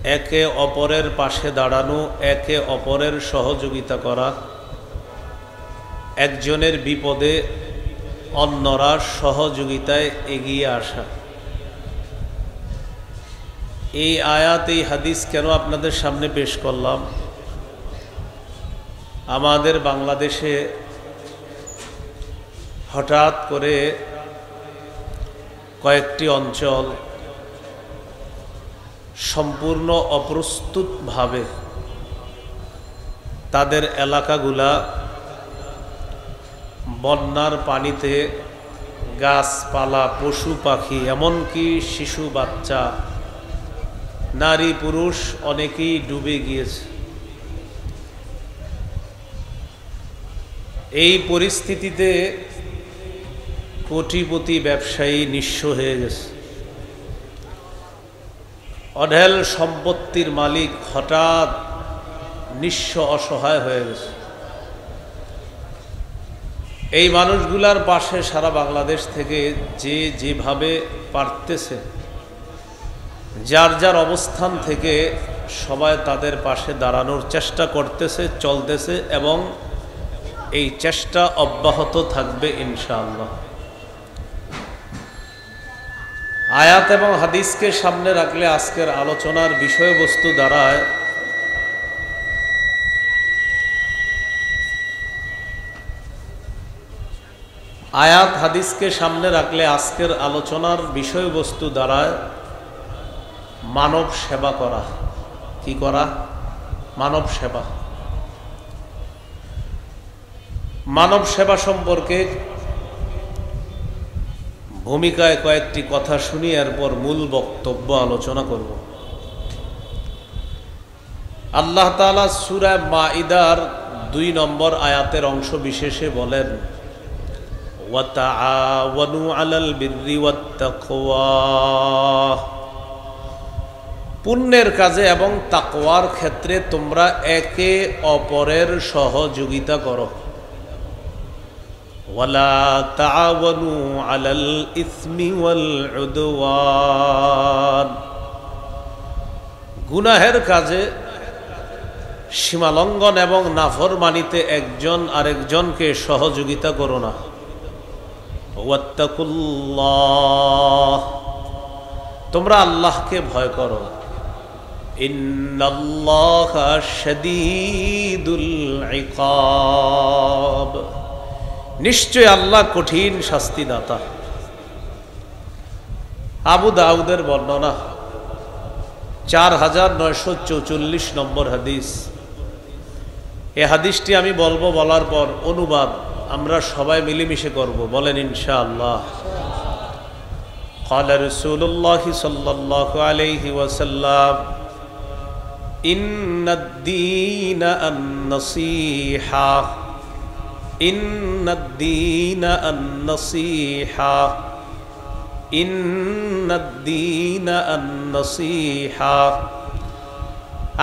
একে অপরের পাশে দাঁড়ানো, একে অপরের সহযোগিতা করা, একজনের বিপদে অন্যরা সহযোগিতায় এগিয়ে আসা। এই আয়াত, এই হাদিস কেন আপনাদের সামনে পেশ করলাম? আমাদের বাংলাদেশে হঠাৎ করে কয়েকটি অঞ্চল সম্পূর্ণ অপ্রস্তুতভাবে তাদের এলাকাগুলা বন্যার পানিতে গাছপালা, পশু পাখি, এমনকি শিশু বাচ্চা, নারী পুরুষ অনেকেই ডুবে গিয়েছে। এই পরিস্থিতিতে কোটিপতি ব্যবসায়ী নিঃস্ব হয়ে গেছে। অঢেল সম্পত্তির মালিক হঠাৎ নিঃস্ব, অসহায় হয়ে গেছে। এই মানুষগুলার পাশে সারা বাংলাদেশ থেকে যে যেভাবে পারতেছে, যার যার অবস্থান থেকে সবাই তাদের পাশে দাঁড়ানোর চেষ্টা করতেছে, চলতেছে, এবং এই চেষ্টা অব্যাহত থাকবে ইনশাআল্লাহ। আয়াত এবং হাদিসকে সামনে রাখলে আজকের আলোচনার বিষয়বস্তু দাঁড়ায় আয়াত হাদিসকে সামনে রাখলে আজকের আলোচনার বিষয়বস্তু দাঁড়ায় মানব সেবা করা। কি করা? মানব সেবা। মানব সেবা সম্পর্কে ভূমিকায় কয়েকটি কথা শুনি, এরপর মূল বক্তব্য আলোচনা করব। আল্লাহ তাআলা সূরা মাঈদার 2 নম্বর আয়াতের অংশ বিশেষে বলেন, ওয়া তাআওয়ানু আলাল বিররি ওয়াত তাকওয়া, পুণ্যের কাজে এবং তাকওয়ার ক্ষেত্রে তোমরা একে অপরের সহযোগিতা করো। ওয়ালা তাআওয়ানু আলাল ইসমি ওয়াল উদওয়ান, গুনাহের কাজে সীমালঙ্ঘন এবং নাফরমানিতে একজন আরেকজনকে সহযোগিতা করো না। ওয়াত্তাকুল্লাহ, তোমরা আল্লাহকে ভয় করো। ইন্নাল্লাহা শাদীদুল ইকাব, নিশ্চয় আল্লাহ কঠিন শাস্তিদাতা। আবু দাউদের বর্ণনা 4944 নম্বর হাদিস। এই হাদিসটি আমি বলবো, বলার পর অনুবাদ আমরা সবাই মিলেমিশে করব। বলেন ইনশাআল্লাহ। قال رسول الله صلى الله عليه وسلم إن الدين النصيحة، إن الدين النصيحة، إن الدين النصيحة।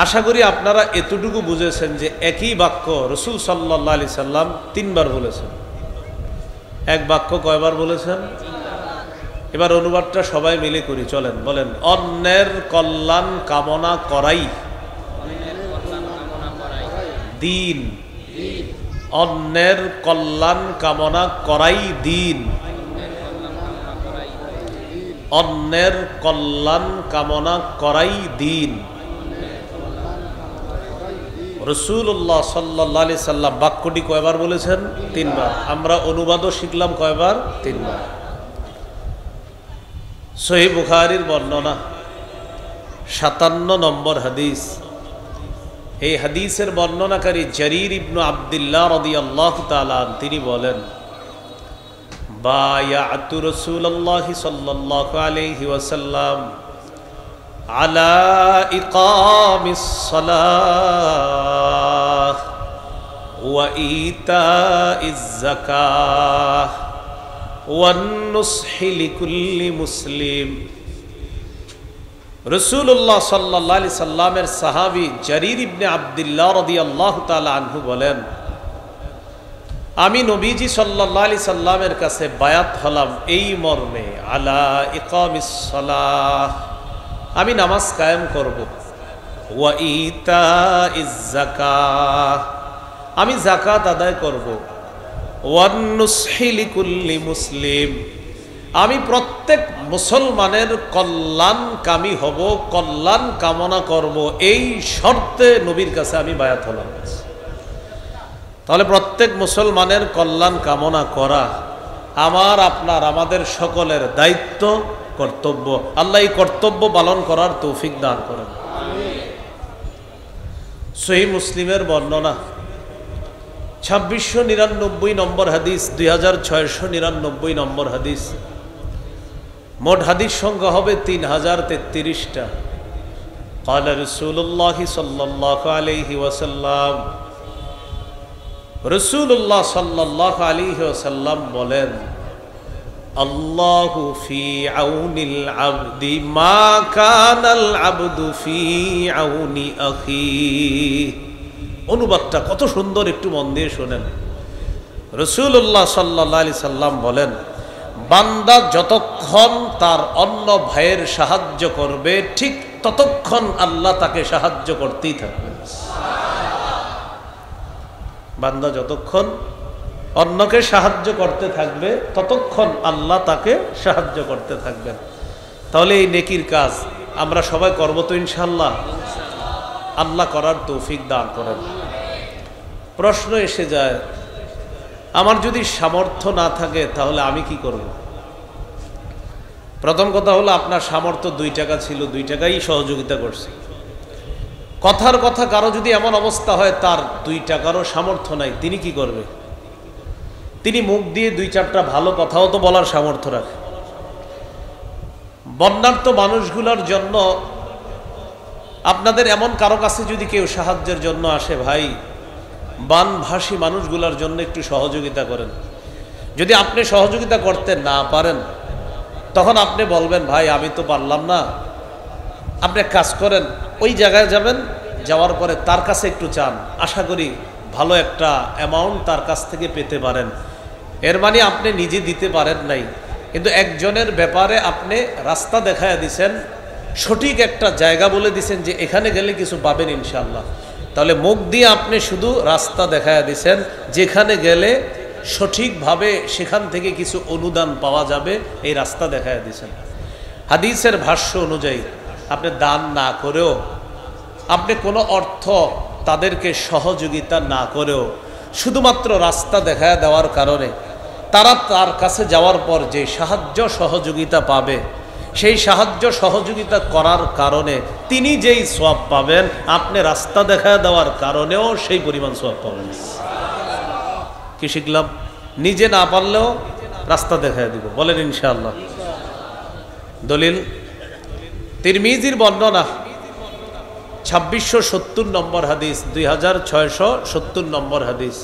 আশা করি আপনারা এতটুকু বুঝেছেন যে একই বাক্য রাসূল সাল্লাল্লাহু আলাইহি সাল্লাম 3 বার বলেছেন। এক বাক্য কয়বার বলেছেন? এবার অনুবাদটা সবাই মিলে করি, চলেন। বলেন, অন্যের কল্যাণ কামনা করাই দিন। অন্যের কল্যাণ কামনা করাই দিন। অন্যের কল্যাণ কামনা করাই দিন। রাসূলুল্লাহ সাল্লাল্লাহু আলাইহি সাল্লাম বাক্যটি কয়বার বলেছেন? 3 বার। আমরা অনুবাদও শিখলাম কয়বার? 3 বার। সহিহ বুখারীর বর্ণনা 57 নম্বর হাদিস। এই হাদিসের বর্ণনাকারী জারীর ইবনে আব্দুল্লাহ রাদিয়াল্লাহু তাআলা তিনি বলেন, বায়াতু রাসূলুল্লাহ সাল্লাল্লাহু আলাইহি ওয়াসাল্লাম আলা ইকামিস সালাহ ওয়া ইতাইজ যাকাহ ওয়ান নুসহি লিকুল্লি মুসলিম। রাসূলুল্লাহ সাল্লাল্লাহু আলাইহি সাল্লামের সাহাবী জারীর ইবনে আব্দুল্লাহ রাদিয়াল্লাহু তাআলা আনহু বলেন, আমি নবীজি সাল্লাল্লাহু আলাইহি সাল্লামের কাছে বায়াত হলাম এই মর্মে, আলা ইকামিস সালাহ, আমি নামাজ কায়েম করব, ওয়া ইতাইজ যাকাহ, আমি যাকাত আদায় করব। ওয়ান নুসহি লিকুল্লি মুসলিম, আমি প্রত্যেক মুসলমানের কল্যাণকামী হব, কল্যাণ কামনা করব, এই শর্তে নবীর কাছে আমি বায়াত হলাম। তাহলে প্রত্যেক মুসলমানের কল্যাণ কামনা করা আমার, আপনার, আমাদের সকলের দায়িত্ব, কর্তব্য। আল্লাহ এই কর্তব্য পালন করার তৌফিক দান করেন। সহিহ মুসলিমের বর্ণনা 2699 নম্বর হাদিস, 2699 নম্বর হাদিস। মোট হাদিস সংখ্যা হবে 3033টা। قال رسول الله صلى الله عليه وسلم, রাসূলুল্লাহ সাল্লাল্লাহু আলাইহি ওয়াসাল্লাম বলেন, আল্লাহু ফি আউনিল আবদি মা কানাল আবদু ফি আউনি আখিহি। অনুবাদটা কত সুন্দর, একটু মন দিয়ে শোনেন। রাসূলুল্লাহ সাল্লাল্লাহু আলাইহি সাল্লাম বলেন, বান্দা যতক্ষণ তার অন্য ভাইয়ের সাহায্য করবে, ঠিক ততক্ষণ আল্লাহ তাকে সাহায্য করতেই থাকবে। বান্দা যতক্ষণ অন্যকে সাহায্য করতে থাকবে, ততক্ষণ আল্লাহ তাকে সাহায্য করতে থাকবেন। তাহলে এই নেকির কাজ আমরা সবাই করব তো ইনশাআল্লাহ। আল্লাহ করার তৌফিক দান করেন। প্রশ্ন এসে যায়, আমার যদি সামর্থ্য না থাকে তাহলে আমি কি করব? প্রথম কথা হলো, আপনার সামর্থ্য 2 টাকা ছিল, 2 টাকাই সহযোগিতা করছে। কথার কথা, কারো যদি এমন অবস্থা হয় তার 2 টাকারও সামর্থ্য নাই, তিনি কি করবে? তিনি মুখ দিয়ে 2-4টা ভালো কথাও তো বলার সামর্থ্য রাখে। বন্যার্ত মানুষগুলোর জন্য আপনাদের এমন কারো কাছে যদি কেউ সাহায্যের জন্য আসে, ভাই বানভাসী মানুষগুলোর জন্য একটু সহযোগিতা করেন। যদি আপনি সহযোগিতা করতে না পারেন, তখন আপনি বলবেন, ভাই আমি তো পারলাম না। আপনি এক কাজ করেন, ওই জায়গায় যাবেন, যাওয়ার পরে তার কাছে একটু চান, আশা করি ভালো একটা অ্যামাউন্ট তার কাছ থেকে পেতে পারেন। এর মানে আপনি নিজে দিতে পারেন নাই, কিন্তু একজনের ব্যাপারে আপনি রাস্তা দেখায় দিছেন, সঠিক একটা জায়গা বলে দিছেন যে এখানে গেলে কিছু পাবেন ইনশাআল্লাহ। তাহলে মুখ দিয়ে আপনি শুধু রাস্তা দেখায় দিছেন, যেখানে গেলে সঠিকভাবে সেখান থেকে কিছু অনুদান পাওয়া যাবে, এই রাস্তা দেখায় দিছেন। হাদিসের ভাষ্য অনুযায়ী আপনি দান না করেও, আপনি কোনো অর্থ তাদেরকে সহযোগিতা না করেও, শুধুমাত্র রাস্তা দেখায় দেওয়ার কারণে তারা তার কাছে যাওয়ার পর যে সাহায্য সহযোগিতা পাবে, সেই সাহায্য সহযোগিতা করার কারণে তিনি যেই সওয়াব পাবেন, আপনি রাস্তা দেখায় দেওয়ার কারণেও সেই পরিমাণ সওয়াব পাবেন। কি শিখলাম? নিজে না পারলেও রাস্তা দেখায় দিব, বলেন ইনশাআল্লাহ। দলিল তিরমিজির বর্ণনা 2670 নম্বর হাদিস, 2670 নম্বর হাদিস।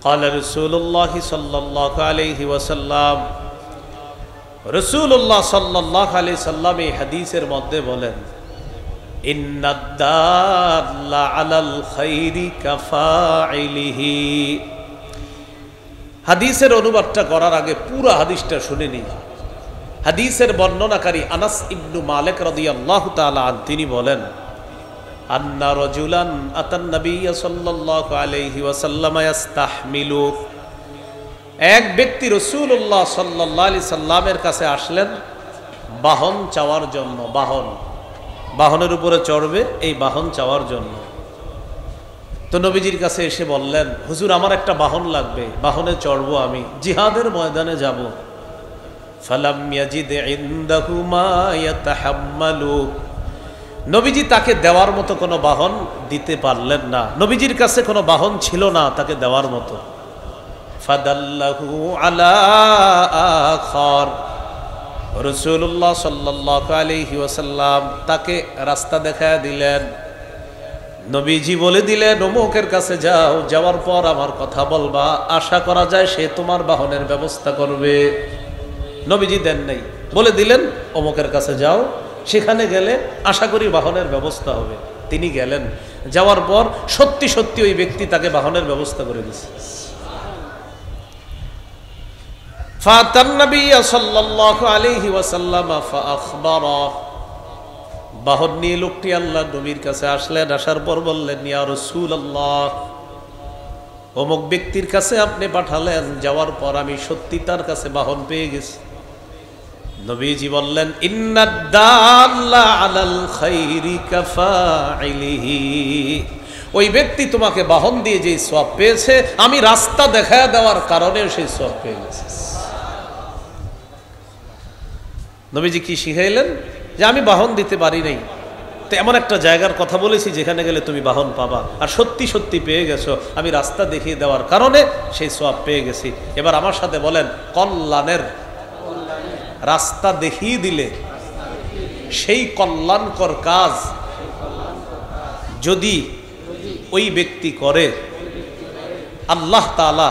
قال رسول الله صلى الله عليه وسلم, রাসূলুল্লাহ সাল্লাল্লাহু আলাইহি সাল্লাম এই হাদিসের মধ্যে বলেন, ইন্নাদ দাল্লা আলাল খাইরি কাফাইলিহি। হাদিসের অনুবাদটা করার আগে পুরো হাদিসটা শুনে নিই। হাদিসের বর্ণনাকারী আনাস ইবনু মালিক রাদিয়াল্লাহু তাআলা আন, তিনি বলেন, আন্না রাজুলান আতান নবিয়্য সাল্লাল্লাহু আলাইহি ওয়াসাল্লাম ইস্তাহমিলু। এক ব্যক্তি রাসূলুল্লাহ সাল্লাল্লাহু আলাইহি সাল্লামের কাছে আসলেন বাহন চাওয়ার জন্য। বাহনের উপরে চড়বে, এই বাহন চাওয়ার জন্য। তো নবীজির কাছে এসে বললেন, হুজুর আমার একটা বাহন লাগবে, বাহনে চড়বো, আমি জিহাদের ময়দানে যাব। ফালাম ইয়াজিদ ইনদাহু মা ইয়াতাহাম্মালু। নবীজি তাকে দেওয়ার মতো কোনো বাহন দিতে পারলেন না। নবীজির কাছে কোনো বাহন ছিল না তাকে দেওয়ার মতো। ফাদাল্লাহু আলা আখার। রাসূলুল্লাহ সাল্লাল্লাহু আলাইহি ওয়াসাল্লাম তাকে রাস্তা দেখায় দিলেন। নবীজি বলে দিলেন, অমুকের কাছে যাও, যাওয়ার পর আমার কথা বলবা, আশা করা যায় সে তোমার বাহনের ব্যবস্থা করবে। নবীজি দেন নাই, বলে দিলেন অমুকের কাছে যাও, সেখানে গেলে আশা করি বাহনের ব্যবস্থা হবে। তিনি গেলেন, যাওয়ার পর সত্যি সত্যি ওই ব্যক্তি তাকে বাহনের ব্যবস্থা করে দিয়েছে। ফাতান নবী সাল্লাল্লাহু আলাইহি ওয়াসাল্লাম ফাআখবারা। বাহন নিয়ে লোকটি আল্লাহ নবীর কাছে আসলেন। আসার পর বললেন, ইয়া রাসূলুল্লাহ, অমুক ব্যক্তির কাছে আপনি পাঠালেন, যাওয়ার পর আমি সত্যি তার কাছে বাহন পেয়ে গেছি। নবীজি বললেন, ইন্নাদ দাল্লা আলাল খাইরি কাফাইলিহি, ওই ব্যক্তি তোমাকে বাহন দিয়ে যে সওয়াব পেয়েছে, আমি রাস্তা দেখায় দেওয়ার কারণে সেই সওয়াব পেয়ে গেছে। নবীজি কি শিখাইলেন? যে আমি বাহন দিতে পারি নাই, তো এমন একটা জায়গার কথা বলেছি যেখানে গেলে তুমি বাহন পাবা, আর সত্যি সত্যি পেয়ে গেছো, আমি রাস্তা দেখিয়ে দেওয়ার কারণে সেই সওয়াব পেয়ে গেছি। এবার আমার সাথে বলেন, কল্যাণের রাস্তা দেখিয়ে দিলে সেই কল্যাণকর কাজ যদি ওই ব্যক্তি করে, আল্লাহ তাআলা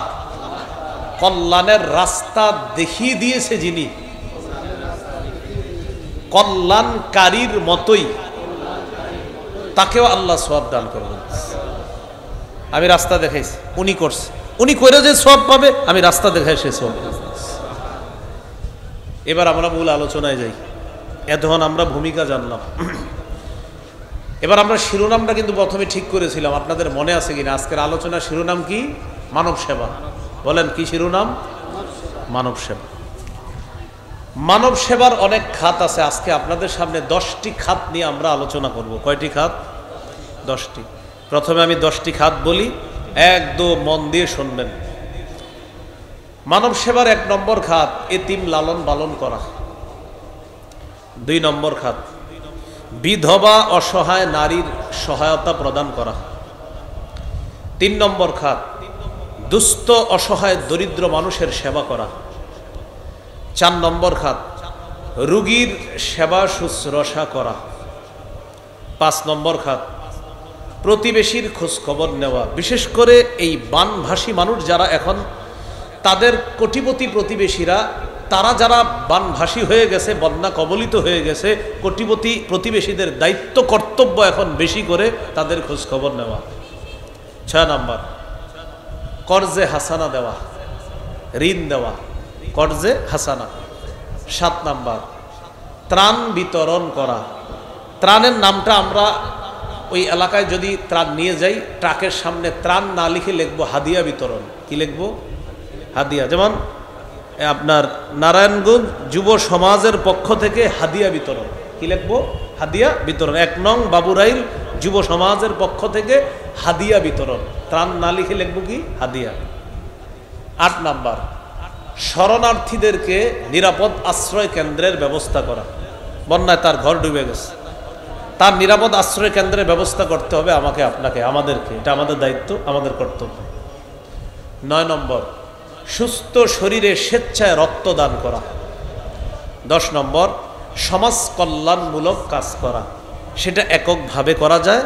কল্যাণের রাস্তা দেখিয়ে দিয়েছে যিনি, কল্যাণকারীর মতোই তাকেও আল্লাহ সওয়াব দান করবেন। আমি রাস্তা দেখাইছি, উনি করছে, উনি করে যে সওয়াব পাবে, আমি রাস্তা দেখাই সে সওয়াব। এবার আমরা মূল আলোচনায় যাই। এতক্ষণ আমরা ভূমিকা জানলাম, এবার আমরা শিরোনামটা কিন্তু প্রথমে ঠিক করেছিলাম, আপনাদের মনে আছে কিনা? আজকের আলোচনার শিরোনাম কি? মানব সেবা। বলেন কি শিরোনাম? মানব সেবা। মানব সেবার অনেক খাত আছে। আজকে আপনাদের সামনে 10টি খাত নিয়ে আমরা আলোচনা করব। কয়টি খাত? 10টি। প্রথমে আমি 10টি খাত বলি, একদম মন দিয়ে শুনবেন। মানব সেবার 1 নম্বর খাত এতিম লালন পালন করা। 2 নম্বর খাত বিধবা অসহায় নারীর সহায়তা প্রদান করা। 3 নম্বর খাত দুস্থ অসহায় দরিদ্র মানুষের সেবা করা। 4 নম্বর খাত রোগীর সেবা শুশ্রূষা করা। 5 নম্বর খাত প্রতিবেশীর খোঁজ খবর নেওয়া। বিশেষ করে এই বানভাসী মানুষ যারা এখন, তাদের কোটিপতি প্রতিবেশীরা, তারা যারা বানভাসী হয়ে গেছে, বন্যা কবলিত হয়ে গেছে, কোটিপতি প্রতিবেশীদের দায়িত্ব কর্তব্য এখন বেশি করে তাদের খোঁজ খবর নেওয়া। 6 নম্বর কর্জে হাসানা দেওয়া, ঋণ দেওয়া, কর্জে হাসানা। 7 নম্বর ত্রাণ বিতরণ করা। ত্রাণের নামটা আমরা ওই এলাকায় যদি ত্রাণ নিয়ে যাই, ট্রাকের সামনে ত্রাণ না লিখে লিখবো হাদিয়া বিতরণ। কি লিখবো? হাদিয়া। যেমন আপনার নারায়ণগঞ্জ যুব সমাজের পক্ষ থেকে হাদিয়া বিতরণ। কি লিখবো? হাদিয়া বিতরণ। 1 নং বাবুরাইল যুব সমাজের পক্ষ থেকে হাদিয়া বিতরণ। ত্রাণ না লিখে লিখবো কি? হাদিয়া। 8 নম্বর শরণার্থীদেরকে নিরাপদ আশ্রয় কেন্দ্রের ব্যবস্থা করা। বন্যায় তার ঘর ডুবে গেছে, তার নিরাপদ আশ্রয় কেন্দ্রের ব্যবস্থা করতে হবে আমাকে, আপনাকে, আমাদেরকে। এটা আমাদের দায়িত্ব, আমাদের কর্তব্য। 9 নম্বর সুস্থ শরীরে স্বেচ্ছায় রক্তদান করা। 10 নম্বর সমাজ কল্যাণমূলক কাজ করা। সেটা এককভাবে করা যায়,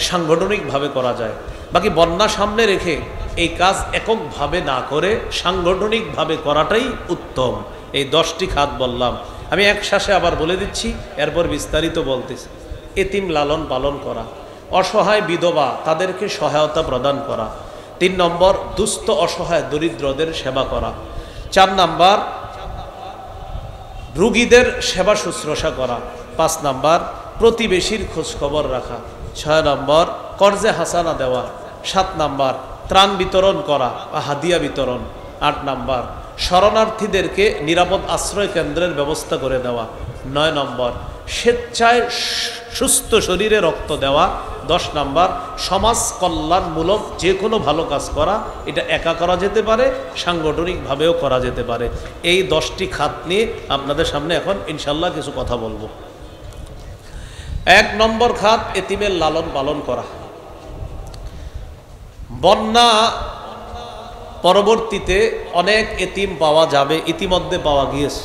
সাংগঠনিকভাবে করা যায়। বাকি বন্যা সামনে রেখে এই কাজ এককভাবে না করে সাংগঠনিকভাবে করাটাই উত্তম। এই 10টি খাত বললাম, আমি এক শ্বাসে আবার বলে দিচ্ছি, এরপর বিস্তারিত বলতেছি। এতিম লালন পালন করা, অসহায় বিধবা তাদেরকে সহায়তা প্রদান করা। 3 নম্বর দুস্থ অসহায় দরিদ্রদের সেবা করা। 4 নম্বর রোগীদের সেবা শুশ্রূষা করা। 5 নম্বর প্রতিবেশীর খোঁজ খবর রাখা। 6 নম্বর কর্জে হাসানা দেওয়া। 7 নম্বর ত্রাণ বিতরণ করা বা হাদিয়া বিতরণ। 8 নম্বর শরণার্থীদেরকে নিরাপদ আশ্রয় কেন্দ্রের ব্যবস্থা করে দেওয়া। 9 নম্বর স্বেচ্ছায় সুস্থ শরীরে রক্ত দেওয়া। 10 নম্বর সমাজ কল্যাণমূলক যে কোনো ভালো কাজ করা। এটা একা করা যেতে পারে, সাংগঠনিকভাবেও করা যেতে পারে। এই 10টি খাত নিয়ে আপনাদের সামনে এখন ইনশাল্লাহ কিছু কথা বলবো। 1 নম্বর খাত এতিমের লালন পালন করা। বন্যা পরবর্তীতে অনেক এতিম পাওয়া যাবে, ইতিমধ্যে পাওয়া গিয়েছে।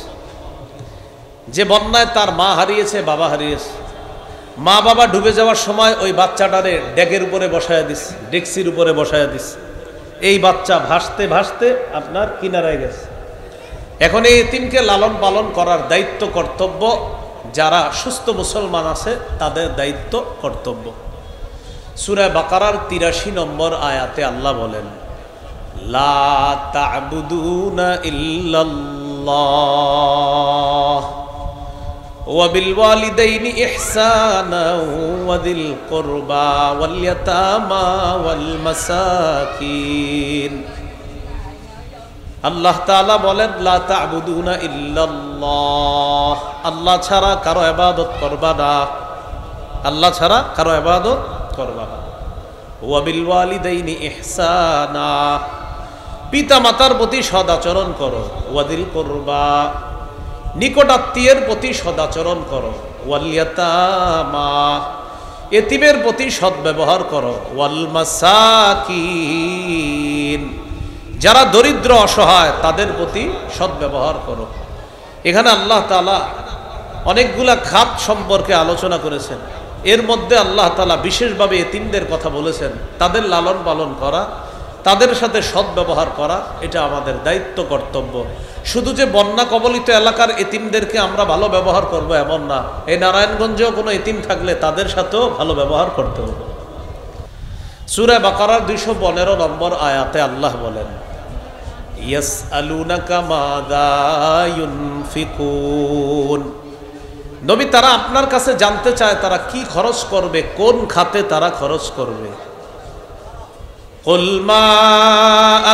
যে বন্যায় তার মা হারিয়েছে, বাবা হারিয়েছে, মা বাবা ডুবে যাওয়ার সময় ওই বাচ্চাটারে ডেকের উপরে বসায় দিচ্ছে, ডেক্সির উপরে বসায় দিচ্ছে। এই বাচ্চা ভাসতে ভাসতে আপনার কিনারায় গেছে। এখন এই এতিমকে লালন পালন করার দায়িত্ব কর্তব্য যারা সুস্থ মুসলমান আছে তাদের দায়িত্ব কর্তব্য। সূরা বাকারার 83 নম্বর আয়াতে আল্লাহ বলেন, লা তা'বুদুনা ইল্লাল্লাহ وبالوالدين إحسانا وذي القربى واليتامى والمساكين আল্লাহ তাআলা বলেন লা তা'বুদুনা ইল্লাল্লাহ, আল্লাহ ছাড়া কারো ইবাদত করবা না, আল্লাহ ছাড়া কারো ইবাদত করবা না। ওয়া বিল ওয়ালিদাইনি ইহসানা, পিতা মাতার প্রতি সদাচরণ করো। ওয়াদিল কুরবা, নিকট আত্মীয়ের প্রতি সদাচরণ করো। ওয়াল ইয়াতামা, এতিমের প্রতি সদ্ব্যবহার করো। ওয়াল মাসাকিন, যারা দরিদ্র অসহায় তাদের প্রতি সদ্ব্যবহার করো। এখানে আল্লাহ তাআলা অনেকগুলা খাত সম্পর্কে আলোচনা করেছেন। এর মধ্যে আল্লাহ তাআলা বিশেষভাবে এতিমদের কথা বলেছেন। তাদের লালন পালন করা, তাদের সাথে সদ্ব্যবহার করা, এটা আমাদের দায়িত্ব, কর্তব্য। শুধু যে বন্যা কবলিত এলাকার এতিমদেরকে আমরা ভালো ব্যবহার করব এমন না, এই নারায়ণগঞ্জেও কোনো এতিম থাকলে তাদের সাথেও ভালো ব্যবহার করতে হবে। সূরা বাকারার 215 নম্বর আয়াতে আল্লাহ বলেন ইয়াসআলুনাকা মাযা ইউনফিকুন, নবী তারা আপনার কাছে জানতে চায় তারা কি খরচ করবে, কোন খাতে তারা খরচ করবে। কুল মা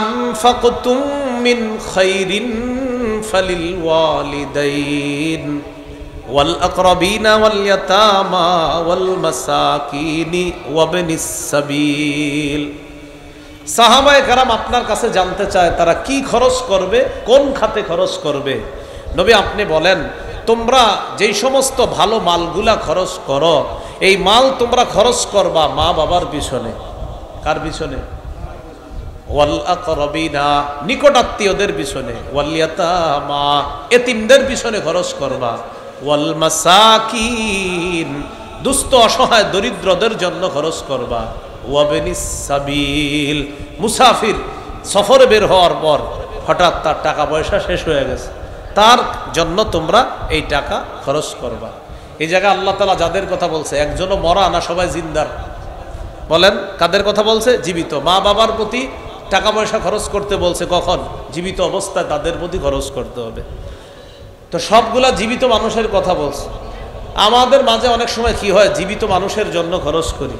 আনফাকতুম মিন খাইরিন ফালিল ওয়ালিদাইন ওয়াল আকরাবিনা ওয়াল ইয়াতামা ওয়াল মাসাকিনি ওয়াবনিস সাবিল। সাহাবায়ে কেরাম আপনার কাছে জানতে চায় তারা কি খরচ করবে, কোন খাতে খরচ করবে। নবী আপনি বলেন তোমরা যেই সমস্ত ভালো মালগুলা খরচ করো, এই মাল তোমরা খরচ করবা মা বাবার পিছনে। কার পিছনে? ওয়াল আকরাবিনা, নিকট আত্মীয়দের পিছনে। ওয়াল ইয়াতামা, এতিমদের পিছনে খরচ করবা। ওয়াল মাসাকিন, দুস্থ অসহায় দরিদ্রদের জন্য খরচ করবা। ওয়াবনিস সাবিল, মুসাফির সফরে বের হওয়ার পর হঠাৎ তার টাকা পয়সা শেষ হয়ে গেছে, তার জন্য তোমরা এই টাকা খরচ করবা। এই জায়গায় আল্লাহ তাআলা যাদের কথা বলছে একজনও মরা না, সবাই জিন্দার। বলেন কাদের কথা বলছে? জীবিত। মা বাবার প্রতি টাকা পয়সা খরচ করতে বলছে কখন? জীবিত অবস্থায় তাদের প্রতি খরচ করতে হবে। তো সবগুলা জীবিত মানুষের কথা বলছে। আমাদের মাঝে অনেক সময় কি হয়, জীবিত মানুষের জন্য খরচ করি,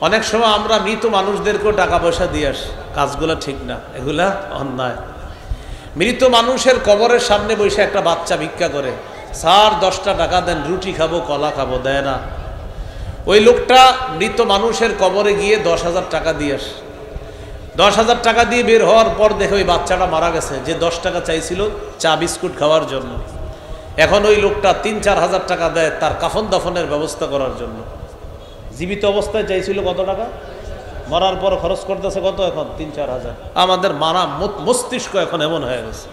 অনেক সময় আমরা মৃত মানুষদেরকেও টাকা পয়সা দিয়ে আসি। কাজগুলা ঠিক না, এগুলা অন্যায়। মৃত মানুষের কবরের সামনে বসে একটা বাচ্চা ভিক্ষা করে, স্যার 10টা টাকা দেন, রুটি খাবো, কলা খাবো, দেয় না। ওই লোকটা মৃত মানুষের কবরে গিয়ে 10,000 টাকা দিয়ে আসে। 10,000 টাকা দিয়ে বের হওয়ার পর দেখে ওই বাচ্চাটা মারা গেছে, যে 10 টাকা চাইছিল চা বিস্কুট খাওয়ার জন্য। এখন ওই লোকটা 3-4 হাজার টাকা দেয় তার কাফন দাফনের ব্যবস্থা করার জন্য। জীবিত অবস্থায় চাইছিল কত টাকা, মরার পর খরচ করতেছে কত? এখন 3-4 হাজার। আমাদের মারা মস্তিষ্ক এখন এমন হয়ে গেছে,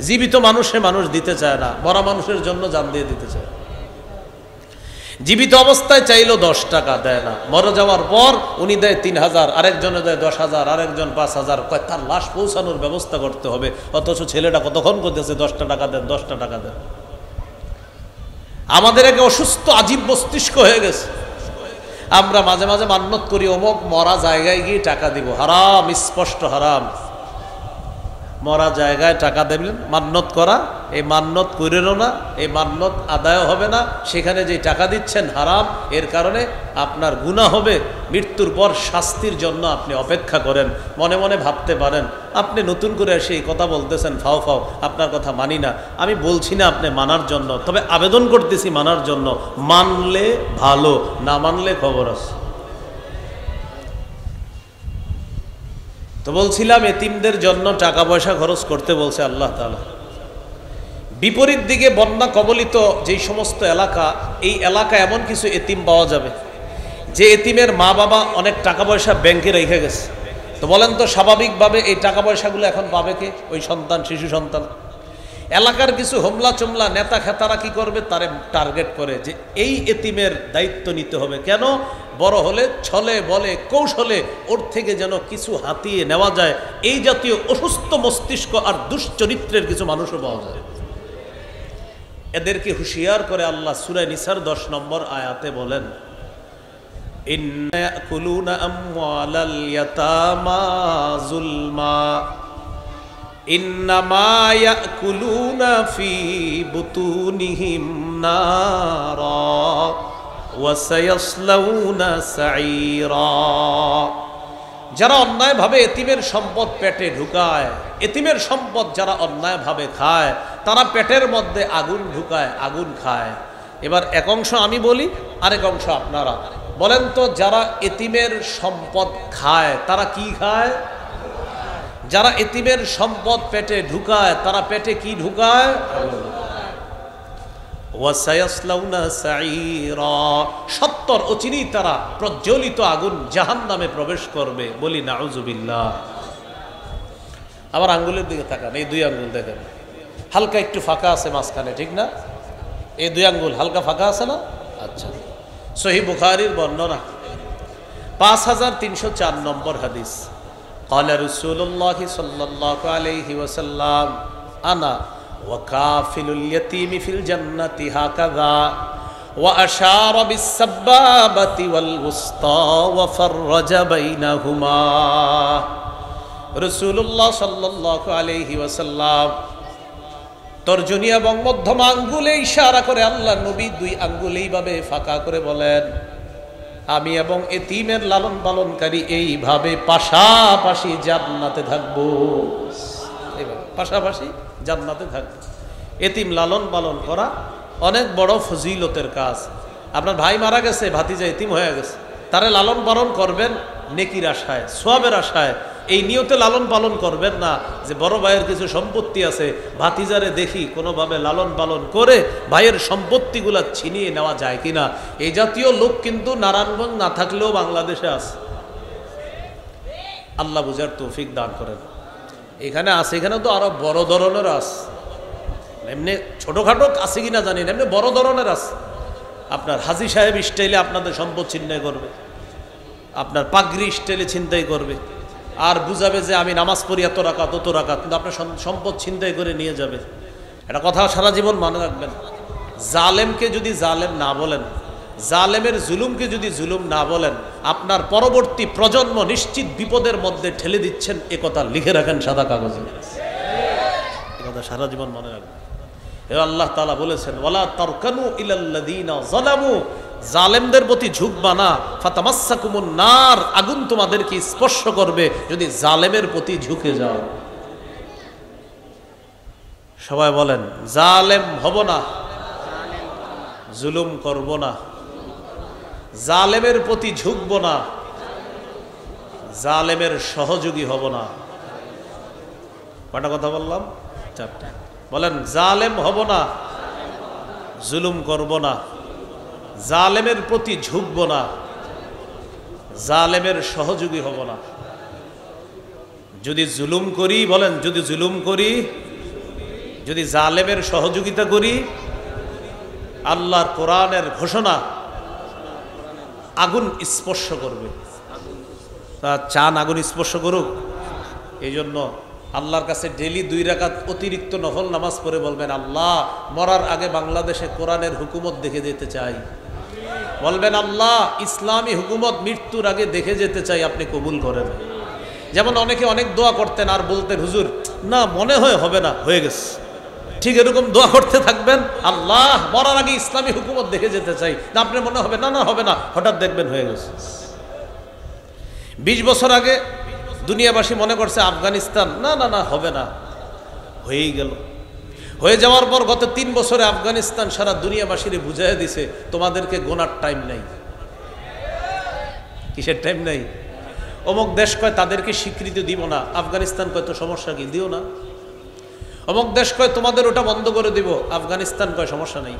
জীবিত মানুষে মানুষ দিতে চায় না, মরা মানুষের জন্য জান দিয়ে দিতে চায়। জীবিত অবস্থায় চাইলো 10 টাকা, দেয় না। মরে যাওয়ার পর উনি দেয় 3,000, আরেকজনে দেয় 10,000, আরেকজন 5,000। কয় তার লাশ পৌঁছানোর ব্যবস্থা করতে হবে, অথচ ছেলেটা কতক্ষণ করতেছে 10টা টাকা দেন, 10টা টাকা দেন। আমাদের একে অসুস্থ আজীব মস্তিষ্ক হয়ে গেছে। আমরা মাঝে মাঝে মান্যত করি অমুক মরা জায়গায় গিয়ে টাকা দিব। হারাম, স্পষ্ট হারাম। মরা জায়গায় টাকা দেবেন, মান্যত করা, এই মান্যত করেনও না, এই মান্যত আদায় হবে না। সেখানে যে টাকা দিচ্ছেন হারাম, এর কারণে আপনার গুনাহ হবে। মৃত্যুর পর শাস্তির জন্য আপনি অপেক্ষা করেন। মনে মনে ভাবতে পারেন আপনি নতুন করে এসে এই কথা বলতেছেন, ফাও ফাও, আপনার কথা মানি না। আমি বলছি না আপনি মানার জন্য, তবে আবেদন করতেছি মানার জন্য। মানলে ভালো, না মানলে খবর আছে। তো বলছিলাম এতিমদের জন্য টাকা পয়সা খরচ করতে বলছে আল্লাহ তাআলা। বিপরীত দিকে বন্যা কবলিত যেই সমস্ত এলাকা, এই এলাকা এমন কিছু এতিম পাওয়া যাবে যে এতিমের মা বাবা অনেক টাকা পয়সা ব্যাংকে রেখে গেছে। তো বলেন তো স্বাভাবিকভাবে এই টাকা পয়সাগুলো এখন পাবে কে? ওই সন্তান, শিশু সন্তান। এলাকার কিছু হোমলা চোমলা নেতা খেতারা কি করবে? তারে টার্গেট করে যে এই এতিমের দায়িত্ব নিতে হবে। কেন? বড় হলে ছলে বলে কৌশলে ওর থেকে যেন কিছু হাতিয়ে নেওয়া যায়। এই জাতীয় অসুস্থ মস্তিষ্ক আর দুশ্চরিত্রের কিছু মানুষও পাওয়া যায়। এদেরকে হুঁশিয়ার করে আল্লাহ সূরা নিসার 10 নম্বর আয়াতে বলেন, ইন্না ইয়াকুলুনা আমওয়ালাল ইয়াতামা যুলমা, ইন্নামা ইয়াকুলুনা ফি বুতুনিহিম নারা ওয়া সায়াসলাউনা সাঈরা। যারা অন্যায়ভাবে এতিমের সম্পদ পেটে ঢুকায়, এতিমের সম্পদ যারা অন্যায়ভাবে খায়, তারা পেটের মধ্যে আগুন ঢুকায়, আগুন খায়। এবার এক অংশ আমি বলি, আরেক অংশ আপনারা বলেন তো, যারা এতিমের সম্পদ খায় তারা কি খায়? যারা এতিমের সম্পদ পেটে ঢুকায় তারা পেটে কি ঢুকায়? ওয়াসায়াসলাউনা সাঈরা, সত্তর অচিরেই তারা প্রজ্বলিত আগুন জাহান্নামে প্রবেশ করবে। বলি নাউজুবিল্লাহ। আবার আঙ্গুলের দিকে তাকান, এই দুই আঙ্গুল দেখেন, হালকা একটু ফাঁকা আছে মাঝখানে, ঠিক না? এই দুই আঙ্গুল হালকা ফাঁকা আছে না? আচ্ছা, সহিহ বুখারীর বর্ণনা 5304 নম্বর হাদিস। قال رسول الله صلى الله عليه وسلم أنا وكافل اليتيم في الجنة هكذا وأشار بالسبابة والوسطى وفرج بينهما। রাসূলুল্লাহ সাল্লাল্লাহু আলাইহি ওয়াসাল্লাম তর্জনী এবং মধ্যমা আঙ্গুলে ইশারা করে আল্লাহ নবী দুই আঙ্গুল এইভাবে ফাঁকা করে বলেন, আমি এবং এতিমের লালন পালনকারী এইভাবে পাশাপাশি জান্নাতে থাকবো। পাশাপাশি জান্নাতে থাকবো। এতিম লালন পালন করা অনেক বড় ফজিলতের কাজ। আপনার ভাই মারা গেছে, ভাতিজা এতিম হয়ে গেছে, তারে লালন পালন করবেন নেকির আশায়, সওয়াবের আশায়। এই নিয়তে লালন পালন করবেন না যে বড় ভাইয়ের কিছু সম্পত্তি আছে, ভাতিজারে দেখি কোনোভাবে লালন পালন করে ভাইয়ের সম্পত্তিগুলা ছিনিয়ে নেওয়া যায় কিনা। এই জাতীয় লোক কিন্তু নারায়ণগঞ্জ না থাকলেও বাংলাদেশে আছে। আল্লাহ বুঝার তৌফিক দান করেন। এখানে আছে, এখানে তো আরো বড় ধরনের আছে, এমনি ছোটখাটো আছে কিনা জানি না, এমনি বড় ধরনের আছে। আপনার হাজী সাহেব স্টাইলে আপনাদের সম্পদ ছিনতাই করবে, আপনার পাগড়ি স্টাইলে ছিনতাই করবে, আর বুঝাবে যে আমি নামাজ পড়ি এত রাকাত তত রাকাত, কিন্তু আপনার সম্পদ ছিনতাই করে নিয়ে যাবে। এটা কথা সারা জীবন মনে রাখবেন। জালেমকে যদি জালেম না বলেন, জালেমের জুলুমকে যদি জুলুম না বলেন, আপনার পরবর্তী প্রজন্ম নিশ্চিত বিপদের মধ্যে ঠেলে দিচ্ছেন। একথা লিখে রাখেন সাদা কাগজে, একথা সারা জীবন মনে রাখবেন। আল্লাহ তাআলা বলেছেন, ওয়ালা তারকানু ইলাল্লাযীনা যালামু, জালেমদের প্রতি ঝুঁকবা না, ফাতামাসসাকুমুন নার, আগুন তোমাদেরকে স্পর্শ করবে যদি জালেমের প্রতি ঝুঁকে যাও। সবাই বলেন, জালেম হব না, জুলুম করব না, জালেমের প্রতি ঝুঁকব না, জালেমের সহযোগী হব না। কটা কথা বললাম? চারটা। বলেন, জালেম হব না, জুলুম করব না, জালেমের প্রতি ঝুঁকব না, জালেমের সহযোগী হব না। যদি জুলুম করি, বলেন যদি জুলুম করি, যদি জালেমের সহযোগিতা করি, আল্লাহর কোরআনের ঘোষণা আগুন স্পর্শ করবে। তা চান আগুন স্পর্শ করুক? এই জন্য আল্লাহর কাছে ডেলি 2 রাকাত অতিরিক্ত নফল নামাজ পড়ে বলবেন, আল্লাহ মরার আগে বাংলাদেশে কোরআনের হুকুমত দেখে যেতে চাই। বলবেন, আল্লাহ ইসলামী হুকুমত মৃত্যুর আগে দেখে যেতে চাই, আপনি কবুল করেন। যেমন অনেকে অনেক দোয়া করতেন আর বলতেন, হুজুর না মনে হয় হবে না, হয়ে গেছে। ঠিক এরকম দোয়া করতে থাকবেন, আল্লাহ মরার আগে ইসলামী হুকুমত দেখে যেতে চাই, না আপনার মনে হবে না, না হবে না, হঠাৎ দেখবেন হয়ে গেছে। 20 বছর আগে দুনিয়াবাসী মনে করছে আফগানিস্তান, না না না হবে না, হয়েই গেল। হয়ে যাওয়ার পর গত 3 বছরে আফগানিস্তান সারা দুনিয়াবাসীরে বুঝাই দিছে, তোমাদেরকে গোনার টাইম নাই। কিসের টাইম নাই? অমুক দেশ কয় তাদেরকে স্বীকৃতি দিব না, আফগানিস্তান কয় তো সমস্যা কি, দিও না। অমুক দেশ কয় তোমাদের ওটা বন্ধ করে দিব, আফগানিস্তান কয় সমস্যা নেই।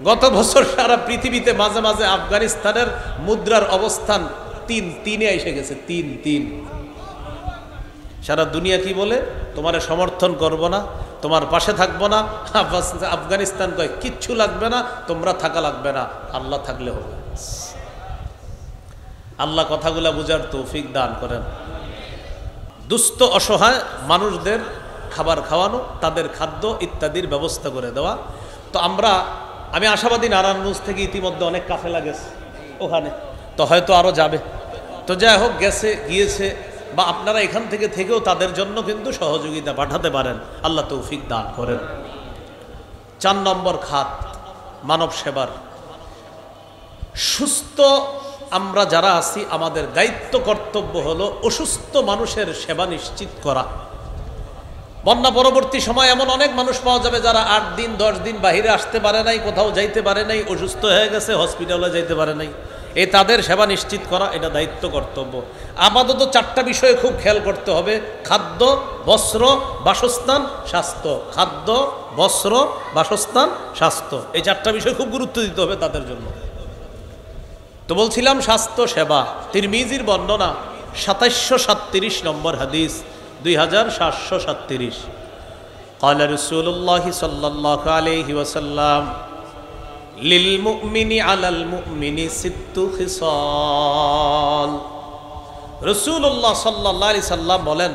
গত বছর সারা পৃথিবীতে মাঝে মাঝে আফগানিস্তানের মুদ্রার অবস্থান 3-3-এ এসে গেছে, 3-3। সারা দুনিয়া কি বলে, তোমারে সমর্থন করব না, তোমার পাশে থাকবো না। আফগানিস্তান কয় কিচ্ছু লাগবে না, তোমরা থাকা লাগবে না, আল্লাহ থাকলে হবে। আল্লাহ কথাগুলা বুঝার তৌফিক দান করেন। দুস্থ অসহায় মানুষদের খাবার খাওয়ানো, তাদের খাদ্য ইত্যাদির ব্যবস্থা করে দেওয়া। তো আমি আশাবাদী নারায়ণগঞ্জ থেকে ইতিমধ্যে অনেক কাফেলা গেছে ওখানে, তো হয়তো আরো যাবে। তো যাই হোক, গিয়েছে বা আপনারা এখান থেকেও তাদের জন্য কিন্তু সহযোগিতা পাঠাতে পারেন। আল্লাহ তৌফিক দান করেন। 4 নম্বর খাত মানব সেবার। সুস্থ আমরা যারা আছি আমাদের দায়িত্ব কর্তব্য হলো অসুস্থ মানুষের সেবা নিশ্চিত করা। বন্যা পরবর্তী সময় এমন অনেক মানুষ পাওয়া যাবে যারা 8 দিন 10 দিন বাহিরে আসতে পারে নাই, কোথাও যাইতে পারে নাই, অসুস্থ হয়ে গেছে, হসপিটালে যাইতে পারে নাই। এই তাদের সেবা নিশ্চিত করা এটা দায়িত্ব কর্তব্য। আপাতত 4টা বিষয়ে খুব খেয়াল করতে হবে: খাদ্য, বস্ত্র, বাসস্থান, স্বাস্থ্য। খাদ্য, বস্ত্র, বাসস্থান, স্বাস্থ্য, এই 4টা বিষয় খুব গুরুত্ব দিতে হবে তাদের জন্য। তো বলছিলাম স্বাস্থ্য সেবা। তিরমিজির বর্ণনা 2737 নম্বর হাদিস, 2737। قال رسول الله صلى الله عليه وسلم للمؤمن على المؤمن 6 خصال। রাসূলুল্লাহ সাল্লাল্লাহু আলাইহি সাল্লাম বলেন,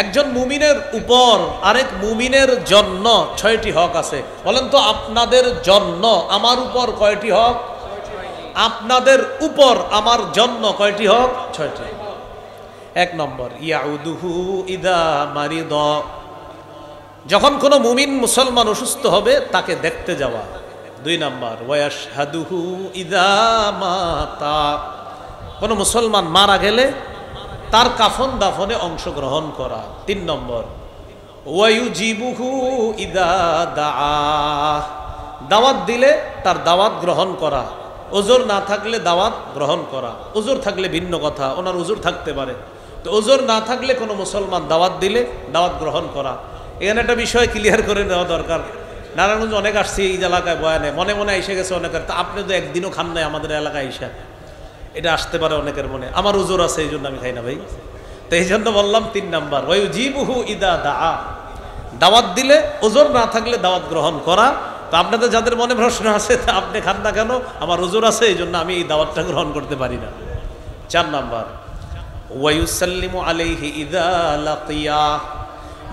একজন মুমিনের উপর আরেক মুমিনের জন্য 6টি হক আছে। বলেন তো আপনাদের জন্য আমার উপর কয়টি হক? আপনাদের উপর আমার জন্য কয়টি হক? 6টি। 1 নম্বর, ইয়াউদুহু ইদা মারিদ। যখন কোনো মুমিন মুসলমান অসুস্থ হবে তাকে দেখতে যাওয়া। 2 নম্বর, ওয়াশহাদুহু ইদা মাতা। কোনো মুসলমান মারা গেলে তার কাফন দাফনে অংশগ্রহণ করা। 3 নম্বর, ওয়ায়ুজিবুহু ইদা দাআ। দাওয়াত দিলে তার দাওয়াত গ্রহণ করা। ওজোর না থাকলে দাওয়াত গ্রহণ করা। ওজোর থাকলে ভিন্ন কথা, ওনার ওজোর থাকতে পারে। তো ওজোর না থাকলে কোনো মুসলমান দাওয়াত দিলে দাওয়াত গ্রহণ করা। এখানে একটা বিষয় ক্লিয়ার করে দেওয়া দরকার। নারায়ণগঞ্জ অনেক আসছি এই এলাকায় বয়ানে, মনে মনে এসে গেছে অনেকের, তা আপনি তো একদিনও খান নাই আমাদের এলাকায় এসে, এটা আসতে পারে অনেকের মনে। আমার ওজোর আছে এই জন্য আমি খাই না ভাই। তো এই জন্য বললাম 3 নম্বর, ওয়ায়ুজিবুহু ইদা দাআ। দাওয়াত দিলে ওজোর না থাকলে দাওয়াত গ্রহণ করা। তো আপনাদের যাদের মনে প্রশ্ন আছে তা আপনি খান না কেন? আমার ওজোর আছে এই জন্য আমি এই দাওয়াতটা গ্রহণ করতে পারি না। 4 নম্বর, ওয়ায়ুসাল্লিমু আলাইহি ইদা লাকিয়া।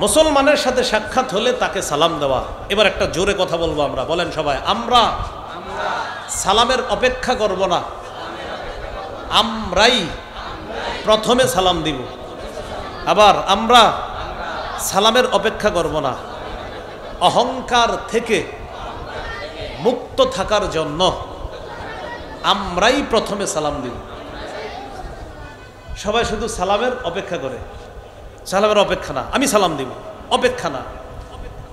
মুসলমানের সাথে সাক্ষাৎ হলে তাকে সালাম দেওয়া। এবার একটা জোরে কথা বলবো আমরা, বলেন সবাই, আমরা সালামের অপেক্ষা করব না, আমরাই প্রথমে সালাম দিব। আবার আমরা সালামের অপেক্ষা করব না। অহংকার থেকে মুক্ত থাকার জন্য আমরাই প্রথমে সালাম দিব। সবাই শুধু সালামের অপেক্ষা করে, সালামের অপেক্ষা না, আমি সালাম দিব, অপেক্ষা না।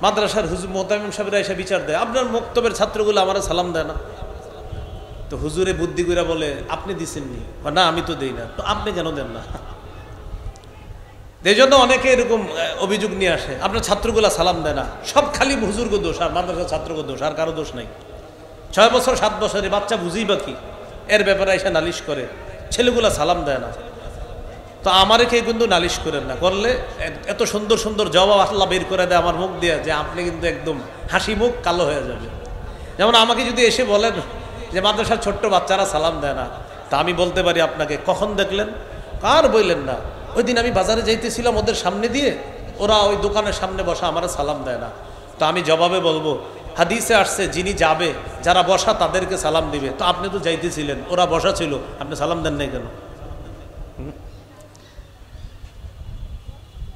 মাদ্রাসার হুজুর মোহতামিম সাহেবরা এসে বিচার দেয়, আপনার মক্তবের ছাত্রগুলো আমার সালাম দেয় না। তো হুজুরে বুদ্ধি কইরা বলে, আপনি দিছেননি? না আমি তো দেই না। তো আপনি কেন দেন না? এই জন্য অনেকে এরকম অভিযোগ নিয়ে আসে, আপনার ছাত্রগুলা সালাম দেয় না। সব খালি হুজুরকে দোষ আর মাদ্রাসার ছাত্রকে দোষ, আর কারো দোষ নাই। 6 বছর 7 বছরের বাচ্চা বুঝি বা কি, এর ব্যাপারে এসে নালিশ করে, ছেলেগুলা সালাম দেয় না। তো আমারে কে কিন্তু নালিশ করেন না, করলে এত সুন্দর সুন্দর জবাব আল্লাহ বের করে দেয় আমার মুখ দিয়ে, যে আপনি কিন্তু একদম হাসি মুখ কালো হয়ে যাবে। যেমন আমাকে যদি এসে বলেন যে মাদ্রাসার ছোট্ট বাচ্চারা সালাম দেয় না, তা আমি বলতে পারি আপনাকে, কখন দেখলেন? আর বললেন না, ওই দিন আমি বাজারে যাইতেছিলাম ওদের সামনে দিয়ে, ওরা ওই দোকানের সামনে বসা, আমার সালাম দেয় না। তো আমি জবাবে বলবো, হাদিসে আসছে যিনি যাবে, যারা বসা তাদেরকে সালাম দিবে। তো আপনি তো যাইতেছিলেন, ওরা বসা ছিল, আপনি সালাম দেন নাই কেন?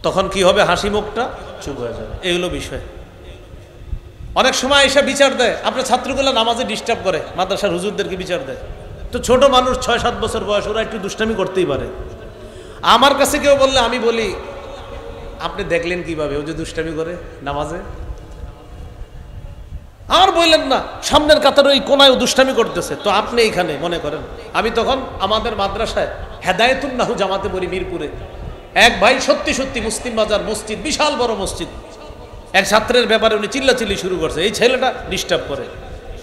তখন কি হবে? হাসি মুখটা চুপ হয়ে যাবে। এগুলো বিষয়। অনেক সময় এসে বিচার দেয়, আপনার ছাত্রগুলো নামাজে ডিস্টার্ব করে, মাদ্রাসার হুজুরদেরকে বিচার দেয়। তো ছোট মানুষ, 6-7 বছর বয়স, ওরা একটু দুষ্টামি করতেই পারে। আমার কাছে কেউ বললে আমি বলি, আপনি দেখলেন কিভাবে ও যে দুষ্টামি করে নামাজে? আর বললেন না, সামনের কাতার ওই কোনায় দুষ্টামি করতেছে, তো আপনি এইখানে মনে করেন। আমি তখন আমাদের মাদ্রাসায় হেদায়েতুন নাহু জামাতে পড়ি মিরপুরে। এক ভাই সত্যি সত্যি মুসলিম বাজার মসজিদ, বিশাল বড় মসজিদ, এক ছাত্রের ব্যাপারে উনি চিল্লাচিল্লি শুরু করছে, এই ছেলেটা ডিস্টার্ব করে।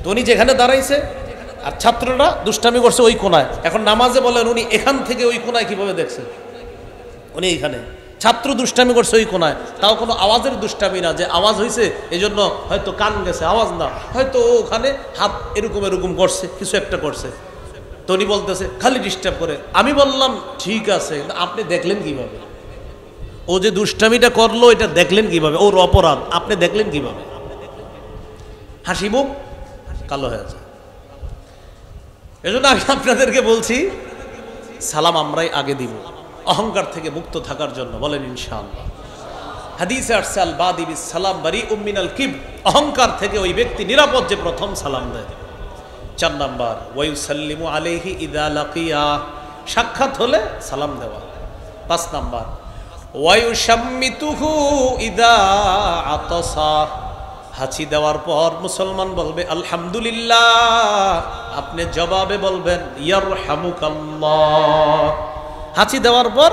তো উনি যেখানে দাঁড়াইছে আর ছাত্ররা দুষ্টামি করছে ওই কোনায়। এখন নামাজে বলেন উনি এখান থেকে ওই কোনায় কিভাবে দেখছে? উনি এইখানে, ছাত্র দুষ্টামি করছে ওই কোনায়, তাও কোনো আওয়াজের দুষ্টামি না যে আওয়াজ হয়েছে এই জন্য হয়তো কান গেছে, আওয়াজ না, হয়তো ওখানে হাত এরকম এরকম করছে, কিছু একটা করছে। তো উনি বলতেছে খালি ডিস্টার্ব করে। আমি বললাম ঠিক আছে, আপনি দেখলেন কিভাবে? ও যে দুষ্টামিটা করলো এটা দেখলেন কিভাবে? ওর অপরাধ আপনি দেখলেন কিভাবে? হাসি মুখ কালো হয়ে যায়। এজন্য আমি আপনাদেরকে বলছি, সালাম আমরাই আগে দিব। অহংকার থেকে মুক্ত থাকার জন্য। বলেন ইনশাআল্লাহ। হাদিসে আসছে আল বাদি বিস সালাম বারিউম মিনাল কিবর, অহংকার থেকে ওই ব্যক্তি নিরাপদ যে প্রথম সালাম দেয়। 4 নাম্বার ওয়া ইউসাল্লিমু আলাইহি ইযা লাকিয়া, সাক্ষাৎ হলে সালাম দেওয়া। 5 নাম্বার ওয়া ইউশাম্মিতুহু ইযা আতাসা, হাঁচি দেওয়ার পর মুসলমান বলবে আলহামদুলিল্লাহ, আপনি জবাবে বলবেন ইয়ারহামুকাল্লাহ। হাঁচি দেওয়ার পর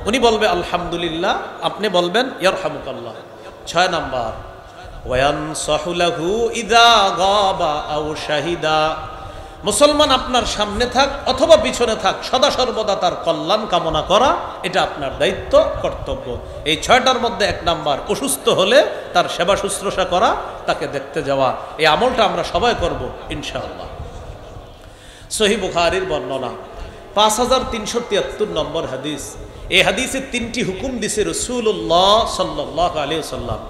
উনি বলবে আলহামদুলিল্লাহ, আপনি বলবেন ইয়ারহামুকাল্লাহ। 6 নাম্বার ওয়ানসাহু লাহু ইযা গাবা আও শাহিদা, মুসলমান আপনার সামনে থাক অথবা পিছনে থাক, সদা সর্বদা তার কল্যাণ কামনা করা, এটা আপনার দায়িত্ব, কর্তব্য। এই 6টার মধ্যে 1 নাম্বার অসুস্থ হলে তার সেবা শুশ্রূষা করা, তাকে দেখতে যাওয়া। এই আমলটা আমরা সবাই করব ইনশাআল্লাহ। সহিহ বুখারীর বর্ণনা 5373 নম্বর হাদিস। এই হাদিসে 3টি হুকুম দিছে রাসূলুল্লাহ সাল্লাল্লাহু আলাইহি ওয়াসাল্লাম।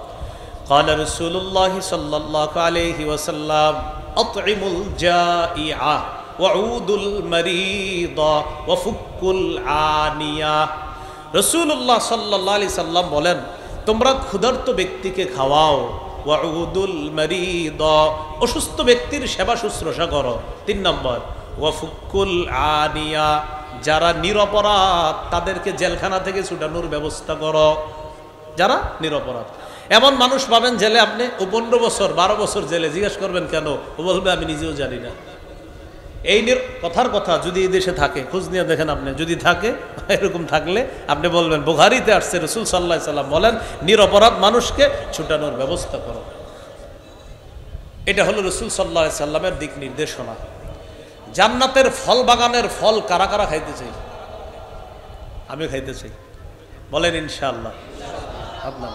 قال رسول الله صلى الله عليه وسلم أطعموا الجائع وعودوا المريض وفكوا العانية। রাসূলুল্লাহ সাল্লাল্লাহু আলাইহি সাল্লাম বলেন, তোমরা ক্ষুধার্ত ব্যক্তিকে খাওয়াও, ওয়াউদুল মারিদ, অসুস্থ ব্যক্তির সেবা শুশ্রূষা করো। 3 নম্বর ওয়াফুকুল আনিয়া, যারা নিরপরাধ তাদেরকে জেলখানা থেকে ছুটানোর ব্যবস্থা করো। যারা নিরপরাধ, এমন মানুষ পাবেন জেলে আপনি, ও 15 বছর 12 বছর জেলে, জিজ্ঞেস করবেন কেন, ও বলবে আমি নিজেও জানি না। এই কথার কথা যদি এই দেশে থাকে, খোঁজ নিয়ে দেখেন আপনি, যদি থাকে, এরকম থাকলে আপনি বলবেন বুখারীতে আসছে রাসূল সাল্লাল্লাহু আলাইহি সাল্লাম বলেন নিরপরাধ মানুষকে ছুটানোর ব্যবস্থা করো। এটা হলো রাসূল সাল্লাল্লাহু আলাইহি সাল্লামের দিক নির্দেশনা। জান্নাতের ফল বাগানের ফল কারা কারা খাইতে চাই? আমি খাইতে চাই, বলেন ইনশাআল্লাহ। আপনার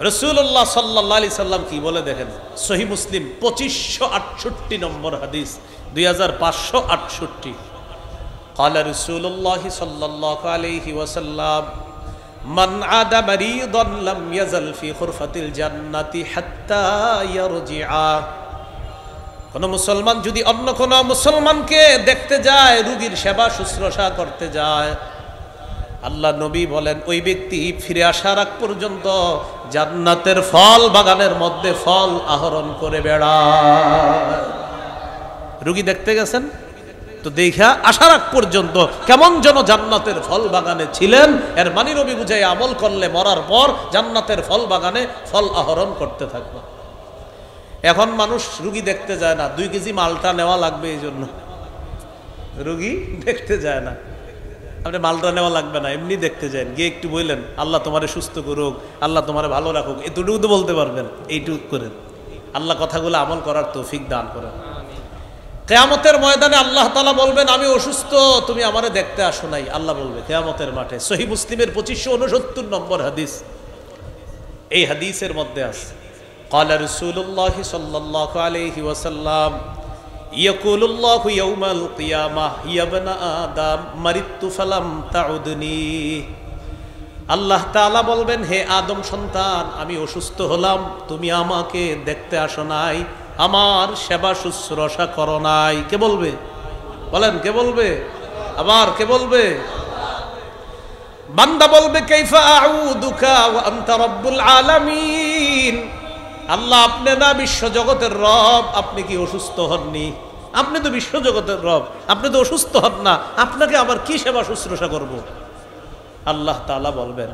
রাসূলুল্লাহ সাল্লাল্লাহু আলাইহি সাল্লাম কি বলে দেখেন, সহিহ মুসলিম 2568 নম্বর হাদিস, 2568। قال رسول الله صلى الله عليه وسلم من عاد مريضا لم يزل في غرفة الجنة حتى يرجع। কোন মুসলমান যদি অন্য কোন মুসলমানকে দেখতে যায়, রোগীর সেবা শুশ্রূষা করতে যায়, আল্লাহ নবী বলেন ওই ব্যক্তি ফিরে আসার আগ পর্যন্ত জান্নাতের ফল বাগানের মধ্যে ফল আহরণ করে বেড়ায়। রোগী দেখতে গেছেন তো দেখা আসার আগ পর্যন্ত কেমন যেন জান্নাতের ফল বাগানে ছিলেন, এর মানে নবী বুঝাই আমল করলে মরার পর জান্নাতের ফল বাগানে ফল আহরণ করতে থাকবে। এখন মানুষ রোগী দেখতে যায় না, 2 কেজি মালটা নেওয়া লাগবে, এই জন্য রোগী দেখতে যায় না। আপনি মালটা নেওয়া লাগবে না, এমনি দেখতে যান, গিয়ে একটু বললেন আল্লাহ তোমারে সুস্থ করুক, আল্লাহ তোমারে ভালো রাখুক, এতটুকু তো বলতে পারবেন, এইটুকু করেন। আল্লাহ কথাগুলো আমল করার তৌফিক দান করেন। কিয়ামতের ময়দানে আল্লাহ তাআলা বলবেন আমি অসুস্থ, তুমি আমারে দেখতে আসো নাই, আল্লাহ বলবে কিয়ামতের মাঠে। সহিহ মুসলিমের 2569 নম্বর হাদিস। এই হাদিসের মধ্যে আছে قال رسول الله صلى الله عليه وسلم يقول الله يوم القيامة يا ابن آدم مرضت فلم تعدني। আল্লাহ তাআলা বলবেন হে আদম সন্তান, আমি অসুস্থ হলাম, তুমি আমাকে দেখতে আসো নাই, আমার সেবা শুশ্রূষা করো নাই। কে বলবে? বলেন কে বলবে? আবার কে বলবে? বান্দা বলবে কাইফা আউদুকা ওয়া আনতা রাব্বুল আলামিন। আল্লাহ আপনি না বিশ্ব জগতের রব, আপনি কি অসুস্থ হননি? আপনি তো বিশ্ব জগতের রব, আপনি তো অসুস্থ হন না, আপনাকে আবার কি সেবা শুশ্রূষা করব? আল্লাহ তাআলা বলবেন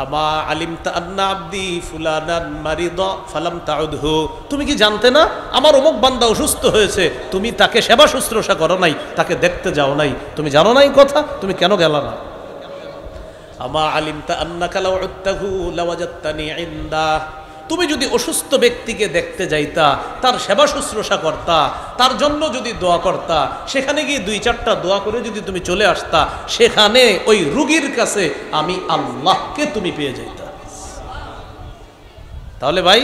আমা আলিমতা আন্না আবদি ফুলানান মারিদা ফালাম তাউদহু। তুমি কি জানতে না আমার অমুক বান্দা অসুস্থ হয়েছে, তুমি তাকে সেবা শুশ্রূষা করো নাই, তাকে দেখতে যাও নাই, তুমি জানো নাই কথা, তুমি কেন গেলা না? আমা আলিমতা আন্নাকা লাউ উত্তাহু লাওয়াজাত্তানি ইনদা। তুমি যদি অসুস্থ ব্যক্তিকে দেখতে যাইতা, তার সেবা শুশ্রূষা করতা, তার জন্য যদি দোয়া করতা, সেখানে গিয়ে 2-4টা দোয়া করে যদি তুমি চলে আসতা, সেখানে ওই রোগীর কাছে আমি আল্লাহকে তুমি পেয়ে যাইতা। তাহলে ভাই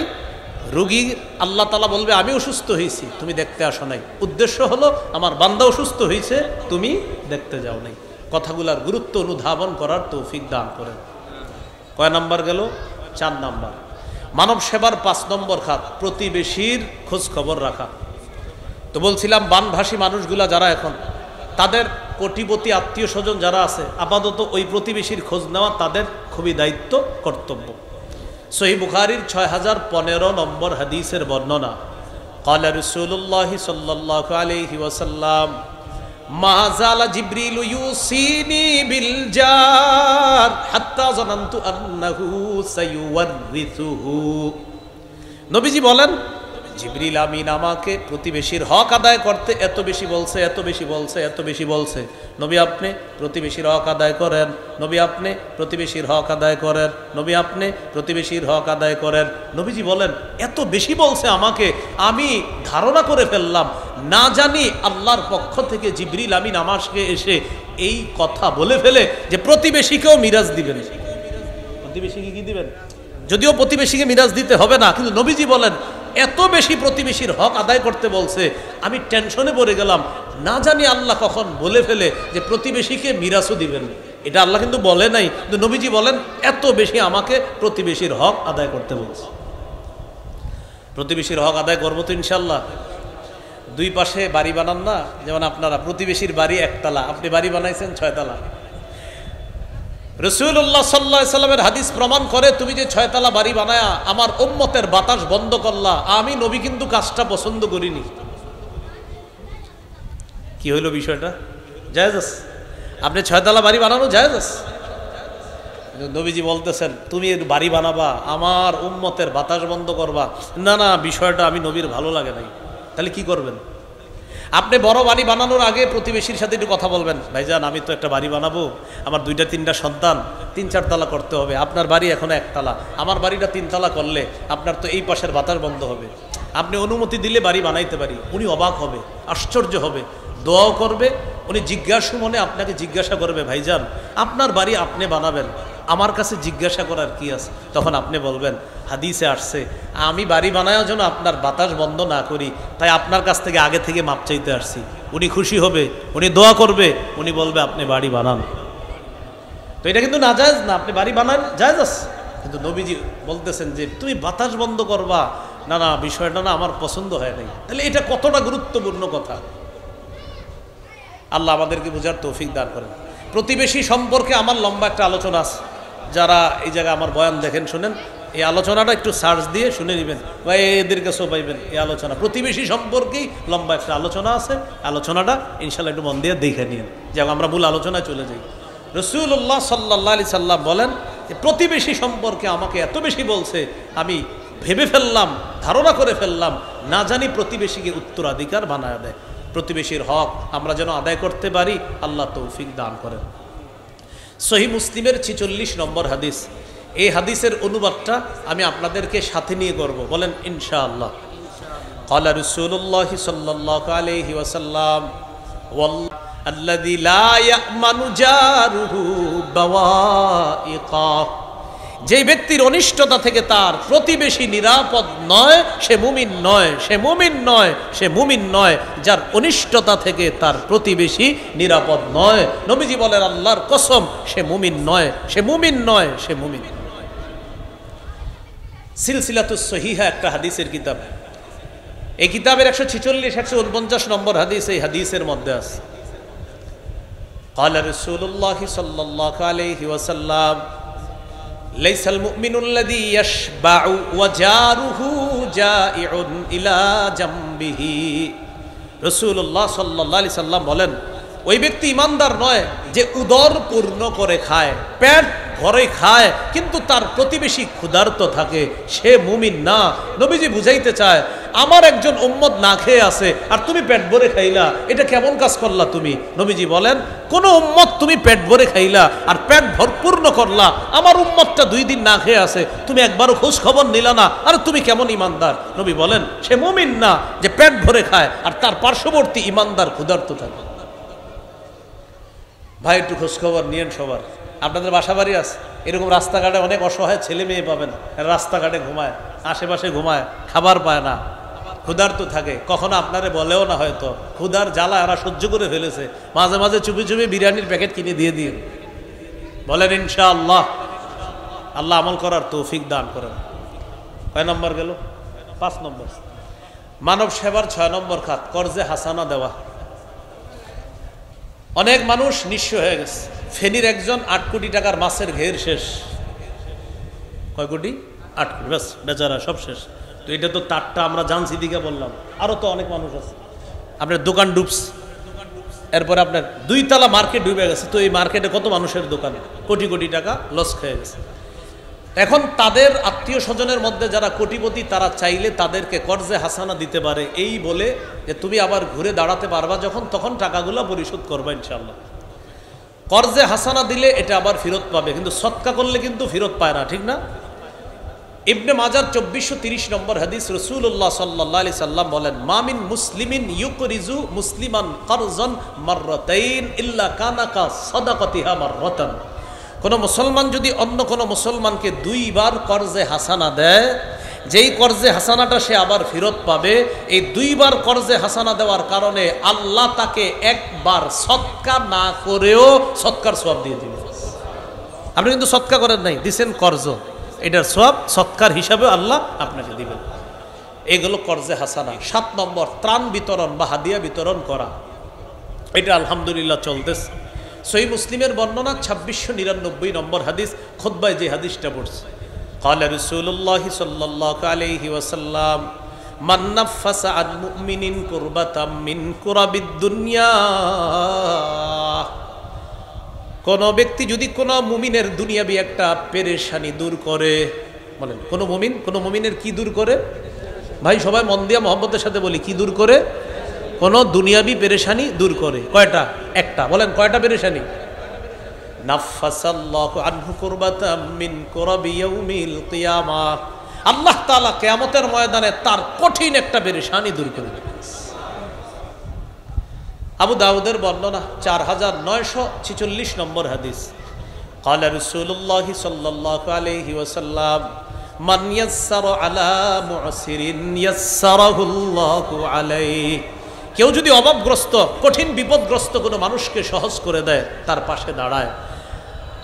রোগী আল্লাহ তাআলা বলবে আমি অসুস্থ হয়েছি, তুমি দেখতে আসো নাই, উদ্দেশ্য হলো আমার বান্দা অসুস্থ হয়েছে, তুমি দেখতে যাও নাই। কথাগুলার গুরুত্ব অনুধাবন করার তৌফিক দান করেন। কয় নাম্বার গেল? 4 নাম্বার। মানব সেবার 5 নম্বর খাত প্রতিবেশীর খোঁজ খবর রাখা। তো বলছিলাম বানভাসী মানুষগুলা যারা এখন, তাদের কোটিপতি আত্মীয় স্বজন যারা আছে আপাতত ওই প্রতিবেশীর খোঁজ নেওয়া তাদের খুবই দায়িত্ব, কর্তব্য। সহিহ বুখারীর 6015 নম্বর হাদিসের বর্ণনা, ক্বালা রাসূলুল্লাহি সাল্লাল্লাহু আলাইহি ওয়াসাল্লাম মা যালা জিবরিল ইউসিনি বিল জার হাত্তা যানানতু আন্নাহু সায়ুওয়ারিসুহু। নবীজি বলেন, জিবরিল আমিন আমাকে প্রতিবেশীর হক আদায় করতে এত বেশি বলছে, এত বেশি বলছে, এত বেশি বলছে। নবী আপনি প্রতিবেশীর হক আদায় করেন, নবী আপনি প্রতিবেশীর হক আদায় করেন, নবী আপনি প্রতিবেশীর হক আদায় করেন। নবীজি বলেন এত বেশি বলছে আমাকে, আমি ধারণা করে ফেললাম না জানি আল্লাহর পক্ষ থেকে জিবরিল আমিন আমাকে এসে এই কথা বলে ফেলে যে প্রতিবেশীকেও মিরাজ দিবেন। প্রতিবেশীকে কি দিবেন? যদিও প্রতিবেশীকে মিরাজ দিতে হবে না, কিন্তু নবীজি বলেন এত বেশি প্রতিবেশীর হক আদায় করতে বলছে, আমি টেনশনে পড়ে গেলাম না জানি আল্লাহ কখন বলে ফেলে যে প্রতিবেশীকে মিরাজও দিবেন। এটা আল্লাহ কিন্তু বলে নাই, কিন্তু নবীজি বলেন এত বেশি আমাকে প্রতিবেশীর হক আদায় করতে বলছে। প্রতিবেশীর হক আদায় করবো তো ইনশাল্লাহ। দুই পাশে বাড়ি বানান না, যেমন আপনারা প্রতিবেশীর বাড়ি একতলা, আপনি বাড়ি বানাইছেন 6 তলা। রাসূলুল্লাহ সাল্লাল্লাহু আলাইহি সাল্লামের হাদিস প্রমাণ করে তুমি যে 6 তলা বাড়ি বানায়া আমার উম্মতের বাতাস বন্ধ করলা, আমি নবী কিন্তু কাজটা পছন্দ করিনি। কি হইল বিষয়টা? জায়েজ আছে? আপনি 6 তলা বাড়ি বানানো জায়েজ আছে? নবীজি বলতেছেন তুমি বাড়ি বানাবা আমার উম্মতের বাতাস বন্ধ করবা, না না বিষয়টা আমি নবীর ভালো লাগে নাই। তাহলে কি করবেন? আপনি বড় বাড়ি বানানোর আগে প্রতিবেশীর সাথে একটু কথা বলবেন, ভাইজান আমি তো একটা বাড়ি বানাবো, আমার 2-3টা সন্তান, 3-4 তলা করতে হবে, আপনার বাড়ি এখনো 1 তলা, আমার বাড়িটা 3 তলা করলে আপনার তো এই পাশের বাতাস বন্ধ হবে, আপনি অনুমতি দিলে বাড়ি বানাইতে পারি। উনি অবাক হবে, আশ্চর্য হবে, দোয়াও করবে। উনি জিজ্ঞাসা মনে আপনাকে জিজ্ঞাসা করবে, ভাইজান আপনার বাড়ি আপনি বানাবেন, আমার কাছে জিজ্ঞাসা করার কি আছে? তখন আপনি বলবেন হাদিসে আসছে আমি বাড়ি বানানোর জন্য আপনার বাতাস বন্ধ না করি, তাই আপনার কাছ থেকে আগে থেকে মাপ চাইতে আসছি। উনি খুশি হবে, উনি দোয়া করবে, উনি বলবে আপনি বাড়ি বানান। তো এটা কিন্তু নাজায়েজ না, আপনি বাড়ি বানান জায়েজ আছে, কিন্তু নবীজি বলতেছেন যে তুমি বাতাস বন্ধ করবা, না না বিষয়টা না আমার পছন্দ হয় নাই। তাহলে এটা কতটা গুরুত্বপূর্ণ কথা, আল্লাহ আমাদেরকে বোঝার তৌফিক দান করেন। প্রতিবেশী সম্পর্কে আমার লম্বা একটা আলোচনা আছে, যারা এই জায়গায় আমার বয়ান দেখেন শুনেন, এই আলোচনাটা একটু সার্চ দিয়ে শুনে নেবেন বা এদের কাছেও পাইবেন। এই আলোচনা প্রতিবেশী সম্পর্কেই লম্বা একটা আলোচনা আছে, আলোচনাটা ইনশাল্লাহ একটু মন দিয়ে দেখে নিন, যেমন আমরা মূল আলোচনায় চলে যাই। রাসূলুল্লাহ সাল্লাল্লাহু আলাইহি সাল্লাম বলেন যে প্রতিবেশী সম্পর্কে আমাকে এত বেশি বলছে, আমি ভেবে ফেললাম, ধারণা করে ফেললাম না জানি প্রতিবেশীকে উত্তরাধিকার বানায় দেয়। প্রতিবেশীর হক আমরা যেন আদায় করতে পারি, আল্লাহ তৌফিক দান করেন। সহিহ মুসলিমের 46 নম্বর হাদিস, এই হাদিসের অনুবাদটা আমি আপনাদেরকে সাথে নিয়ে করব, বলেন ইনশাআল্লাহ। ক্বালা রাসূলুল্লাহি সাল্লাল্লাহু আলাইহি ওয়াসাল্লাম ওয়াল্লাযী লা ইয়ামানু জারুহু বাওয়াইকা, যে ব্যক্তির অনিষ্টতা থেকে তার প্রতিবেশী নিরাপদ নয় সে মুমিন নয়, সে মুমিন নয়, সে মুমিন নয়, যার অনিষ্টতা থেকে তার প্রতিবেশী নিরাপদ নয়। নবীজি বলেন আল্লাহর কসম সে মুমিন নয়, সে মুমিন নয়, সে মুমিন। সিলসিলাতুস সহিহা একটা হাদিসের কিতাব, এই কিতাবের 146-149 নম্বর হাদিস, এই হাদিসের মধ্যে আছে ক্বালা রাসূলুল্লাহি সাল্লাল্লাহু আলাইহি ওয়াসাল্লাম লাইসাল মুমিনুল্লাযী ইয়াশবাউ ওয়া জারুহু জাইউন ইলা জামবিহি। রাসূলুল্লাহ সাল্লাল্লাহু আলাইহি সাল্লাম বলেন ওই ব্যক্তি ইমানদার নয় যে উদর পূর্ণ করে খায়, পেট ভরে খায়, কিন্তু তার প্রতিবেশী ক্ষুধার্ত থাকে, সে মুমিন না। নবীজি বুঝাইতে চায় আমার একজন উম্মত না খেয়ে আছে আর তুমি পেট ভরে খাইলা, এটা কেমন কাজ করলা তুমি? নবীজি বলেন কোন উম্মত তুমি পেট ভরে খাইলা আর পেট ভরপূর্ণ করলা, আমার উম্মতটা 2 দিন না খেয়ে আছে, তুমি একবারও খোঁজ খবর নিলা না, আর তুমি কেমন ইমানদার? নবী বলেন সে মুমিন না যে পেট ভরে খায় আর তার পার্শ্ববর্তী ইমানদার ক্ষুধার্ত থাকে। ভাই একটু খোঁজ খবর নিয়েন সবার। আপনাদের বাসা বাড়ি আছে, এরকম রাস্তাঘাটে অনেক অসহায় ছেলে মেয়ে পাবেন, রাস্তাঘাটে ঘুমায়, আশেপাশে ঘুমায়, খাবার পায় না, ক্ষুধার্ত থাকে, কখনো আপনারে বলেও না, হয়তো ক্ষুধার জ্বালা এরা সহ্য করে ফেলেছে, মাঝে মাঝে চুপি চুপি বিরিয়ানির প্যাকেট কিনে দিয়ে দিয়ে। বলেন ইনশাআল্লাহ, আল্লাহ আমল করার তৌফিক দান করেন। কয় নম্বর গেল? 5 নম্বর। মানব সেবার 6 নম্বর খাত কর্জে হাসানা দেওয়া। অনেক মানুষ নিঃস্ব হয়ে গেছে। ফেনীর একজন 8 কোটি টাকার মাছের ঘের শেষ। কয় কোটি? 8 কোটি, ব্যাস বেচারা সব শেষ। তো এটা তো তারটা আমরা জানছি দিকে বললাম, আরো তো অনেক মানুষ আছে। আপনার দোকান ডুবস, এরপরে আপনার 2 তলা মার্কেট ডুবে গেছে। তো এই মার্কেটে কত মানুষের দোকান, কোটি কোটি টাকা লস খেয়ে গেছে। এখন তাদের আত্মীয় স্বজনের মধ্যে যারা কোটিপতি, তারা চাইলে তাদেরকে কর্জে হাসানা দিতে পারে, এই বলে যে তুমি আবার ঘুরে দাঁড়াতে পারবা যখন, তখন টাকাগুলো পরিশোধ করবা ইনশাআল্লাহ। কর্জে হাসানা দিলে এটা আবার ফেরত পাবে, কিন্তু সদকা করলে কিন্তু ফেরত পায় না, ঠিক না? ইবনে মাজার 2430 নম্বর হাদিস, রাসূলুল্লাহ সাল্লাল্লাহু আলাইহি সাল্লাম বলেন, মামিন মুসলিমিন ইউকরিজু মুসলিমান কারজান মাররাতাইন ইল্লা কানাকা সাদাকাতিহা মাররাতান। কোন মুসলমান যদি অন্য কোন মুসলমানকে 2 বার কর্জে হাসানা দেয়, যেই কর্জে হাসানাটা সে আবার ফেরত পাবে, এই 2 বার কর্জে হাসানা দেওয়ার কারণে আল্লাহ তাকে একবার সদকা না করেও সদকার সওয়াব দিয়ে দিবেন। আপনি কিন্তু সদকা করেন নাই, দিছেন কর্জ, এটার সওয়াব সদকার হিসাবে আল্লাহ আপনাকে দিবেন। এগুলো কর্জে হাসানা। 7 নম্বর, ত্রাণ বিতরণ বা হাদিয়া বিতরণ করা। এটা আলহামদুলিল্লাহ চলতেছে। সহিহ মুসলিমের বর্ণনা 2699 নম্বর হাদিস, খুতবায় যে হাদিসটা পড়ছে, ক্বালা রাসূলুল্লাহ সাল্লাল্লাহু আলাইহি ওয়াসাল্লাম, মান নাফাসা আন মুমিনিন কুরবাতাম মিন কুরাবিদ দুনিয়া। কোন ব্যক্তি যদি কোন মুমিনের দুনিয়াবি একটা পেরেশানি দূর করে, বলেন কোন মুমিনের কি দূর করে? ভাই সবাই মন দিয়া মহব্বতের সাথে বলি, কি দূর করে? কোন দুনিয়াবি পেরেশানি দূর করে। কয়টা? একটা। বলেন কয়টা পেরেশানি? নাফাসাল্লাহু আনহু কুরবাতাম মিন কুরাবি ইয়াউমিল কিয়ামাহ। আল্লাহ তাআলা কিয়ামতের ময়দানে তার কঠিন একটা পেরেশানি দূর করে দেবেন। আবু দাউদের বর্ণনা 4946 নম্বর হাদিস, ক্বালা রাসূলুল্লাহ সাল্লাল্লাহু আলাইহি ওয়াসাল্লাম, মান ইয়াসসারা আলা মু'সিরিন ইয়াসসারাহুল্লাহু আলাইহি। কেউ যদি অভাবগ্রস্ত, কঠিন বিপদগ্রস্ত কোনো মানুষকে সহজ করে দেয়, তার পাশে দাঁড়ায়।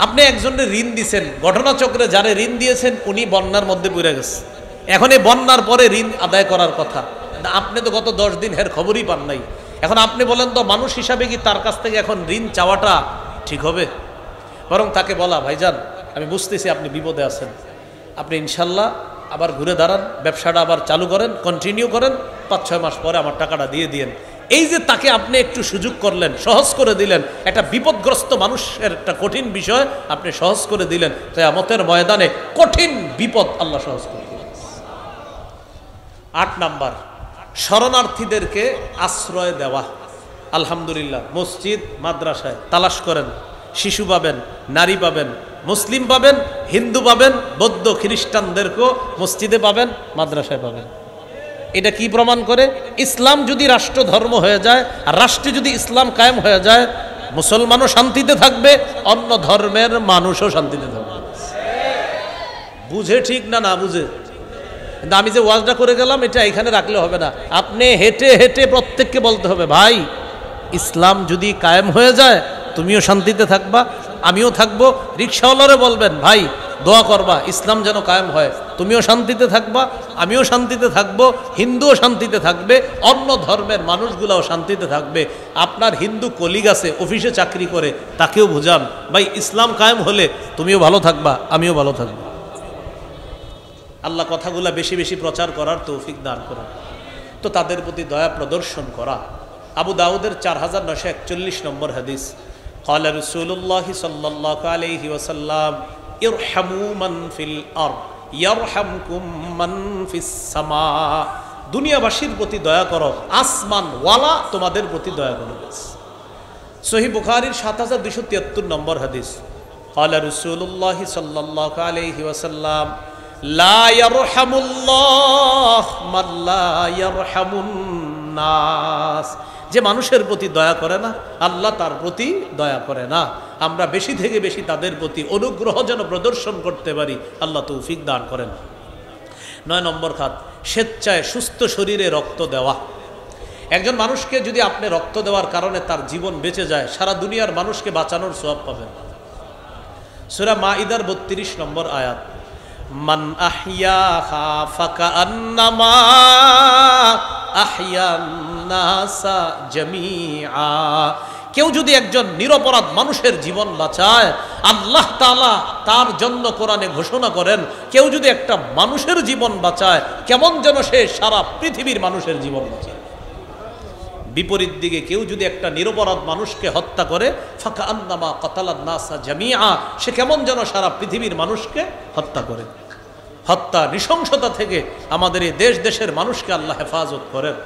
আপনি একজনের ঋণ দিয়েছেন, ঘটনাচক্রে যারে ঋণ দিয়েছেন উনি বন্যার মধ্যে পড়ে গেছে, এখন এই বন্যার পরে ঋণ আদায় করার কথা, আপনি তো গত 10 দিন এর খবরই পান নাই। এখন আপনি বলেন তো, মানুষ হিসাবে কি তার কাছ থেকে এখন ঋণ চাওয়াটা ঠিক হবে? বরং তাকে বলা, ভাইজান আমি বুঝতেছি আপনি বিপদে আছেন, আপনি ইনশাল্লাহ আবার ঘুরে দাঁড়ান, ব্যবসাটা আবার চালু করেন, কন্টিনিউ করেন, 5-6 মাস পরে আমার টাকাটা দিয়ে দিয়েন। এই যে তাকে আপনি একটু সুযোগ করলেন, সহজ করে দিলেন, একটা বিপদগ্রস্ত মানুষের একটা কঠিন বিষয় আপনি সহজ করে দিলেন, কিয়ামতের ময়দানে কঠিন বিপদ আল্লাহ সহজ করে দিলেন। 8 নাম্বার, শরণার্থীদেরকে আশ্রয় দেওয়া। আলহামদুলিল্লাহ, মসজিদ মাদ্রাসায় তালাশ করেন, শিশু পাবেন, নারী পাবেন, মুসলিম পাবেন, হিন্দু পাবেন, বৌদ্ধ খ্রিস্টানদেরকেও মসজিদে পাবেন, মাদ্রাসায় পাবেন। এটা কি প্রমাণ করে? ইসলাম যদি রাষ্ট্র ধর্ম হয়ে যায়, আর রাষ্ট্রে যদি ইসলাম কায়েম হয়ে যায়, মুসলমানও শান্তিতে থাকবে, অন্য ধর্মের মানুষও শান্তিতে থাকবে। বুঝে ঠিক না? না বুঝে? কিন্তু আমি যে ওয়াজটা করে গেলাম এটা এখানে রাখলে হবে না, আপনি হেঁটে হেঁটে প্রত্যেককে বলতে হবে, ভাই ইসলাম যদি কায়েম হয়ে যায় তুমিও শান্তিতে থাকবা, আমিও থাকবো। রিকশাওয়ালারে বলবেন, ভাই দোয়া করবা ইসলাম যেন কায়েম হয়, তুমিও শান্তিতে থাকবা, আমিও শান্তিতে থাকবো, হিন্দুও শান্তিতে থাকবে, অন্য ধর্মের মানুষগুলাও শান্তিতে থাকবে। আপনার হিন্দু কলিগ আছে, অফিসে চাকরি করে, তাকেও বুঝান, ভাই ইসলাম কায়েম হলে তুমিও ভালো থাকবা, আমিও ভালো থাকবো। আল্লাহ কথাগুলা বেশি বেশি প্রচার করার তৌফিক দান করেন। তো তাদের প্রতি দয়া প্রদর্শন করা। আবু দাউদের 4941 নম্বর হাদিস, ক্বালা রাসূলুল্লাহ সাল্লাল্লাহু আলাইহি ওয়াসাল্লাম, ইরহামু মান ফিল আরদ ইয়ারহামকুম মান ফিস সামা। দুনিয়াবাসীর প্রতি দয়া করো, আসমান ওয়ালা তোমাদের প্রতি দয়া করবে। সহিহ বুখারীর 7273 নম্বর হাদিস, ক্বালা রাসূলুল্লাহ সাল্লাল্লাহু আলাইহি ওয়াসাল্লাম, লা ইয়ারহামুল্লাহ মান লা ইয়ারহামুন নাস। যে মানুষের প্রতি দয়া করে না, আল্লাহ তার প্রতি দয়া করে না। আমরা বেশি থেকে বেশি তাদের প্রতি অনুগ্রহ যেন প্রদর্শন করতে পারি, আল্লাহ তৌফিক দান করেন। 9 নম্বর খাত, স্বেচ্ছায় সুস্থ শরীরে রক্ত দেওয়া। একজন মানুষকে যদি আপনি রক্ত দেওয়ার কারণে তার জীবন বেঁচে যায়, সারা দুনিয়ার মানুষকে বাঁচানোর সওয়াব পাবেন। সূরা মাইদার 32 নম্বর আয়াত, মান আহইয়াহা ফাকান্নামা আহইয়ান নাসা জামিআ। কেউ যদি একজন নিরপরাধ মানুষের জীবন বাঁচায়, আল্লাহ তাআলা তার জন্য কোরআনে ঘোষণা করেন, কেউ যদি একটা মানুষের জীবন বাঁচায় কেমন যেন সে সারা পৃথিবীর মানুষের জীবন বাঁচায়। বিপরীত দিকে কেউ যদি একটা নিরপরাধ মানুষকে হত্যা করে, ফাকান্নামা কাতালান নাসা জামিআ, সে কেমন যেন সারা পৃথিবীর মানুষকে হত্যা করে। হত্যা, নৃশংসতা থেকে আমাদের এই দেশ দেশের মানুষকে আল্লাহ হেফাজত করেন।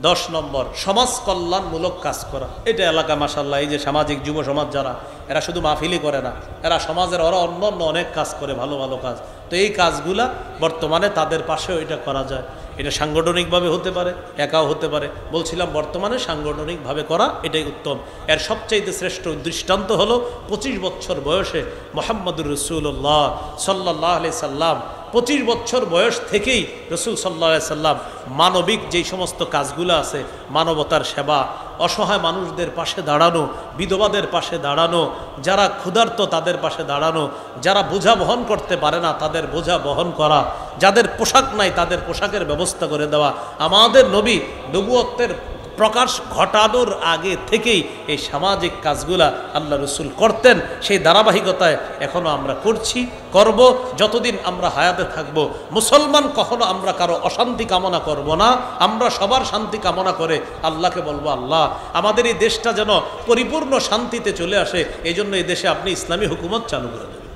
10 নম্বর, সমাজ কল্যাণমূলক কাজ করা। এটা এলাকা মাশাআল্লাহ, এই যে সামাজিক যুব সমাজ যারা, এরা শুধু মাহফিলই করে না, এরা সমাজের অন্য অনেক কাজ করে, ভালো ভালো কাজ। তো এই কাজগুলা বর্তমানে তাদের পাশেও এটা করা যায়। এটা সাংগঠনিকভাবে হতে পারে, একাও হতে পারে। বলছিলাম বর্তমানে সাংগঠনিকভাবে করা এটাই উত্তম। এর সবচাইতে শ্রেষ্ঠ দৃষ্টান্ত হলো 25 বছর বয়সে মুহাম্মদুর রাসূলুল্লাহ সাল্লাল্লাহু আলাইহি সাল্লাম, 25 বছর বয়স থেকেই রাসূল সাল্লাল্লাহু আলাইহি সাল্লাম মানবিক যেই সমস্ত কাজগুলো আছে, মানবতার সেবা, অসহায় মানুষদের পাশে দাঁড়ানো, বিধবাদের পাশে দাঁড়ানো, যারা ক্ষুধার্ত তাদের পাশে দাঁড়ানো, যারা বোঝা বহন করতে পারে না তাদের বোঝা বহন করা, যাদের পোশাক নাই তাদের পোশাকের ব্যবস্থা করে দেওয়া। আমাদের নবী নবুয়তের প্রকাশ ঘটানোর আগে থেকেই এই সামাজিক কাজগুলা আল্লাহ রসুল করতেন। সেই ধারাবাহিকতায় এখনো আমরা করছি, করব। যতদিন আমরা হায়াতে থাকব, মুসলমান কখনো আমরা কারো অশান্তি কামনা করব না। আমরা সবার শান্তি কামনা করে আল্লাহকে বলবো, আল্লাহ আমাদের এই দেশটা যেন পরিপূর্ণ শান্তিতে চলে আসে, এই জন্য এই দেশে আপনি ইসলামী হুকুমত চালু করে দেবেন।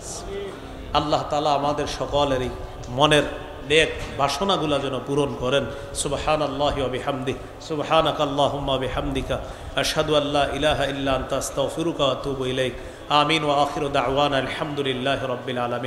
আল্লাহ তাআলা আমাদের সকলেরই মনের নেক বাসনাগুলা যেন পূরণ করেন। সুবহানাল্লাহি ওয়া বিহামদিহি, সুবহানাকাল্লাহুম্মা ওয়া বিহামদিকা, আশহাদু আল্লা ইলাহা ইল্লা আনতা আস্তাগফিরুকা ওয়া আতুবু ইলাইক। আমিন ওয়া আখিরু দাওয়ানা আলহামদুলিল্লাহি রাব্বিল আলামিন।